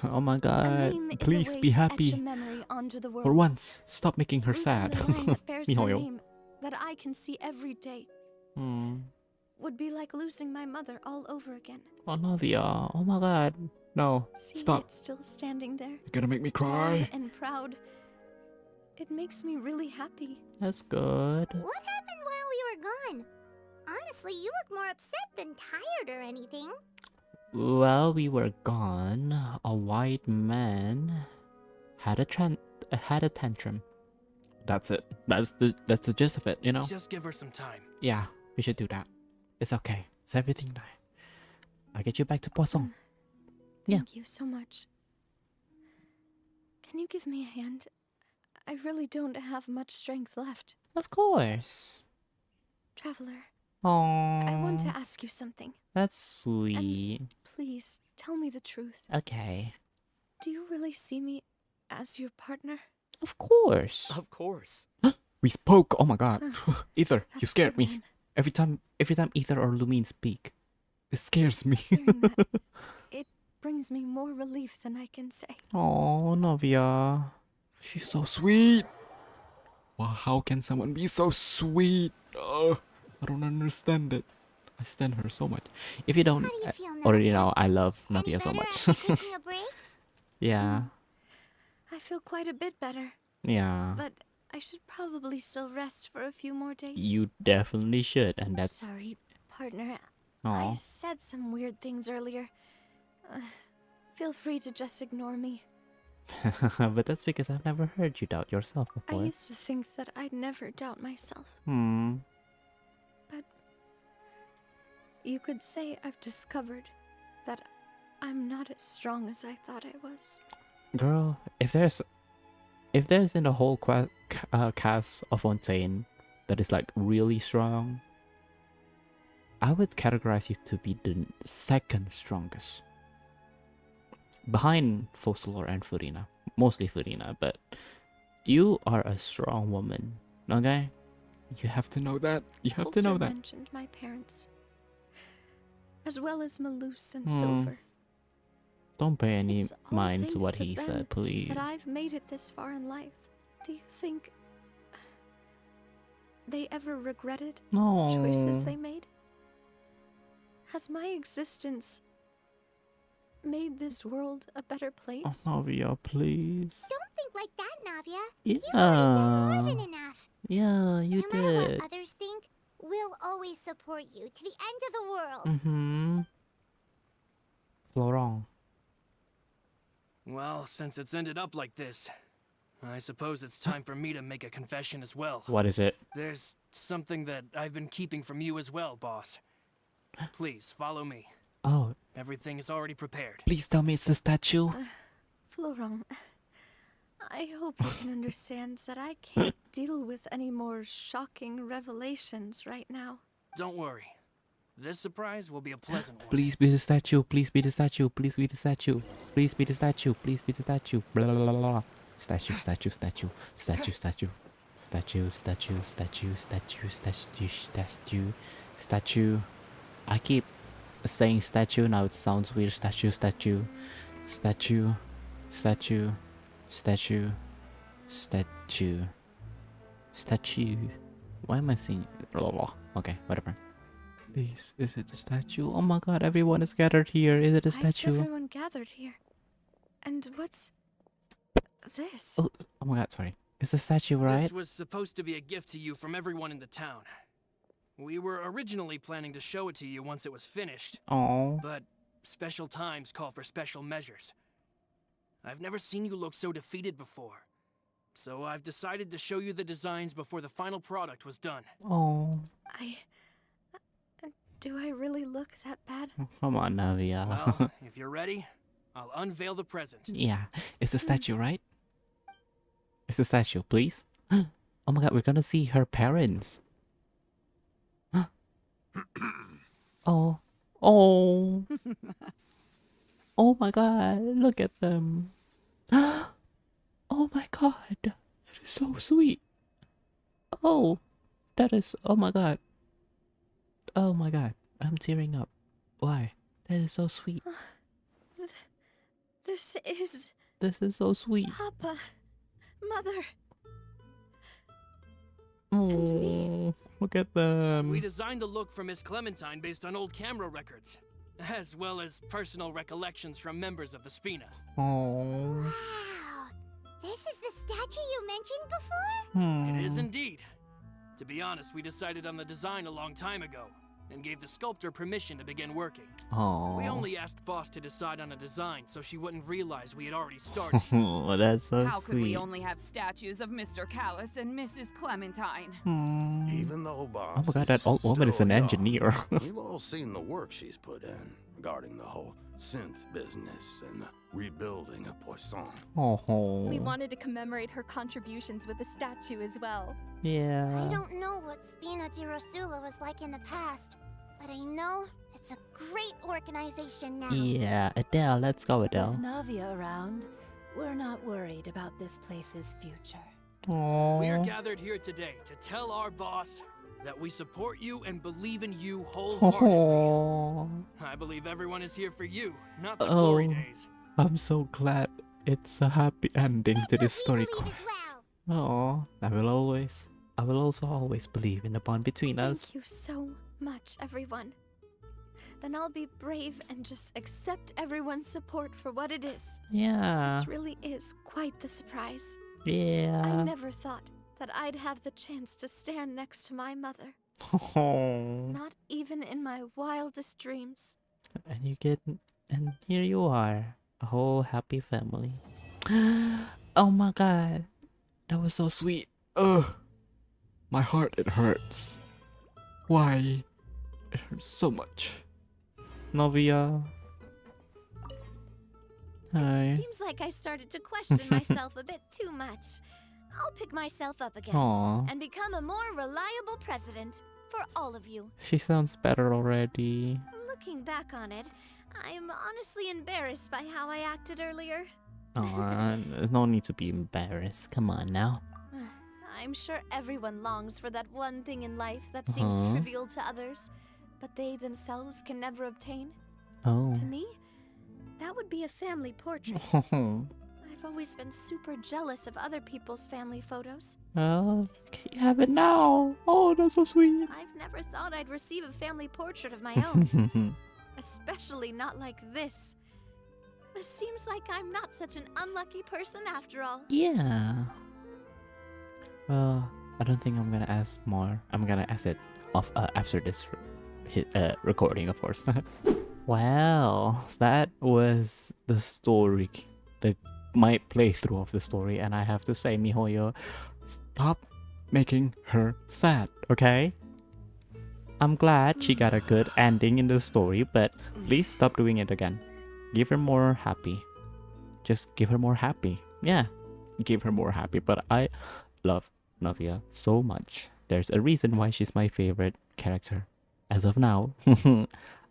Oh my A god. name is a Please way be to etch a happy. memory onto the world. For once, stop making her Losing sad. the line that bears her Mihoyo. name, that I can see every day, Hmm. would be like losing my mother all over again. Oh, Navia. Oh my god. No. Seeing Stop. it still standing there, You're gonna make me tall cry. and proud, it makes me really happy. That's good. What happened while we were gone? Honestly, you look more upset than tired or anything. While we were gone, a white man had a tantrum. That's it. That's the gist of it, you know? Just give her some time. Yeah, we should do that. It's okay. It's everything now. I'll get you back to Poisson. Yeah. Thank you so much. Can you give me a hand? I really don't have much strength left. Of course. Traveler, Oh, I want to ask you something. that's sweet. Please, tell me the truth. Okay. Do you really see me as your partner? Of course. Of course. We spoke. Oh my god. Ether, you That's scared good, me. man. Every time Ether or Lumine speak, it scares me. Hearing that, brings me more relief than I can say. Oh, Navia. She's so sweet. Wow, how can someone be so sweet? I don't understand it. I stand her so much. If you don't How do you feel, already Navia? know, I love Any Navia so better much. after taking a break? Yeah, I feel quite a bit better, yeah. but I should probably still rest for a few more days. You definitely should, and that's. Sorry, partner. Aw. I said some weird things earlier. Feel free to just ignore me. But that's because I've never heard you doubt yourself I before. used to think that I'd never doubt myself. But you could say I've discovered that I'm not as strong as I thought I was. Girl, if there's in the whole cast of Fontaine that is like really strong, I would categorize you to be the second strongest. Behind Fossilor and Furina. Mostly Furina, but you are a strong woman, okay? You have to know that. You have to know Coulter that. mentioned my parents, as well as Malus and Silver. Don't pay any It's all mind to thanks what to he them said, please. that I've made it this far in life. Do you think they ever regretted the choices they made? Has my existence made this world a better place? Oh, Navia, please. Don't think like that, Navia. Yeah. You've already done more than enough. Yeah, you No matter did. what others think, we'll always support you to the end of the world. Mm-hmm. Florent. Well, since it's ended up like this, I suppose it's time for me to make a confession as well. What is it? There's something that I've been keeping from you as well, boss. Please, follow me. Oh, Everything is already prepared. please tell me it's the statue. Florent, I hope you can understand that I can't deal with any more shocking revelations right now. Don't worry. This surprise will be a pleasant one. Please be the statue. Please be the statue. Please be the statue. Please be the statue. Please be the statue. Blah blah blah blah. Statue, statue, statue, statue, statue, statue, statue, statue, statue, statue, statue, statue. I keep saying statue now. It sounds weird. Statue, statue, statue, statue, statue, statue, statue. Why am I saying? Blah, blah, blah. Okay, whatever. Please, is it a statue? Oh my god, everyone is gathered here. Is it a Why is statue? everyone gathered here? And what's this? Oh my god, sorry. It's a statue, right? This was supposed to be a gift to you from everyone in the town. We were originally planning to show it to you once it was finished, Oh. but special times call for special measures. I've never seen you look so defeated before, so I've decided to show you the designs before the final product was done. Oh. Do I really look that bad? Come on, Navia. Well, if you're ready, I'll unveil the present. Yeah, it's a statue, right? It's a statue, please. Oh my god, we're gonna see her parents. Oh. Oh. Oh my god, look at them. Oh my god, that is so sweet. Oh, that is, oh my god. Oh my god, I'm tearing up. Why? That is so sweet. This is This is so sweet. Papa, Mother. Oh, look at them. We designed the look for Miss Clementine based on old camera records, as well as personal recollections from members of the Spina. Oh. Wow. This is the statue you mentioned before? It is indeed. To be honest, we decided on the design a long time ago, and gave the sculptor permission to begin working. Oh. We only asked Boss to decide on a design so she wouldn't realize we had already started. Oh, that's so How sweet. could we only have statues of Mr. Callus and Mrs. Clementine? Even though Boss Oh my god, that old woman is still an young, engineer. we've all seen the work she's put in regarding the whole synth business and the rebuilding of Poisson. Oh. We wanted to commemorate her contributions with a statue as well. Yeah. I don't know what Spina di Rosula was like in the past, but I know it's a great organization now. Yeah, Adele, let's go, Adele. With Navia around, we're not worried about this place's future. Oh. We are gathered here today to tell our boss that we support you and believe in you wholeheartedly. Oh, I believe everyone is here for you, not the glory days. I'm so glad it's a happy ending to this story Believe quest. as Oh, well. I will also always believe in the bond between us. Thank you so much, everyone. Then I'll be brave and just accept everyone's support for what it is. Yeah. This really is quite the surprise. Yeah. I never thought that I'd have the chance to stand next to my mother. Oh. Not even in my wildest dreams. And here you are, a whole happy family. Oh my god, that was so sweet. Ugh, my heart, it hurts. Why? It hurts so much. Navia. Hi. Seems like I started to question myself a bit too much. I'll pick myself up again Aw. and become a more reliable president for all of you. She sounds better already. Looking back on it, I'm honestly embarrassed by how I acted earlier. Aw, there's no need to be embarrassed. Come on now. I'm sure everyone longs for that one thing in life that seems trivial to others, but they themselves can never obtain. Oh. To me, that would be a family portrait. I've always been super jealous of other people's family photos. Well, you have it now. Oh, that's so sweet. I've never thought I'd receive a family portrait of my own. Especially not like this. It seems like I'm not such an unlucky person after all. Yeah. Well, I don't think I'm gonna ask more. I'm gonna ask it off after this recording, of course. Well, that was the story, my playthrough of the story, and I have to say, Mihoyo, stop making her sad, okay? I'm glad she got a good ending in the story, but please stop doing it again. Give her more happy. Just give her more happy. Yeah, give her more happy. But I love Navia so much. There's a reason why she's my favorite character as of now.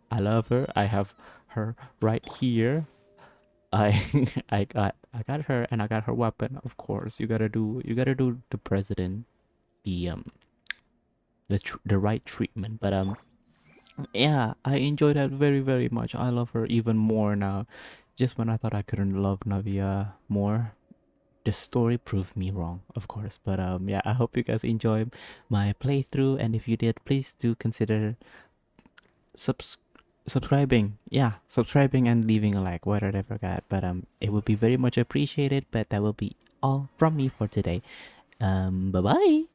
I love her. I have her right here. I got her, and I got her weapon. Of course, you gotta do the president the right treatment. But yeah, I enjoy that very, very much. I love her even more now. Just when I thought I couldn't love Navia more, the story proved me wrong, of course. But yeah, I hope you guys enjoyed my playthrough, and if you did, please do consider subscribing. Yeah, subscribing and leaving a like, whatever I forgot. But it would be very much appreciated. But that will be all from me for today. Bye bye.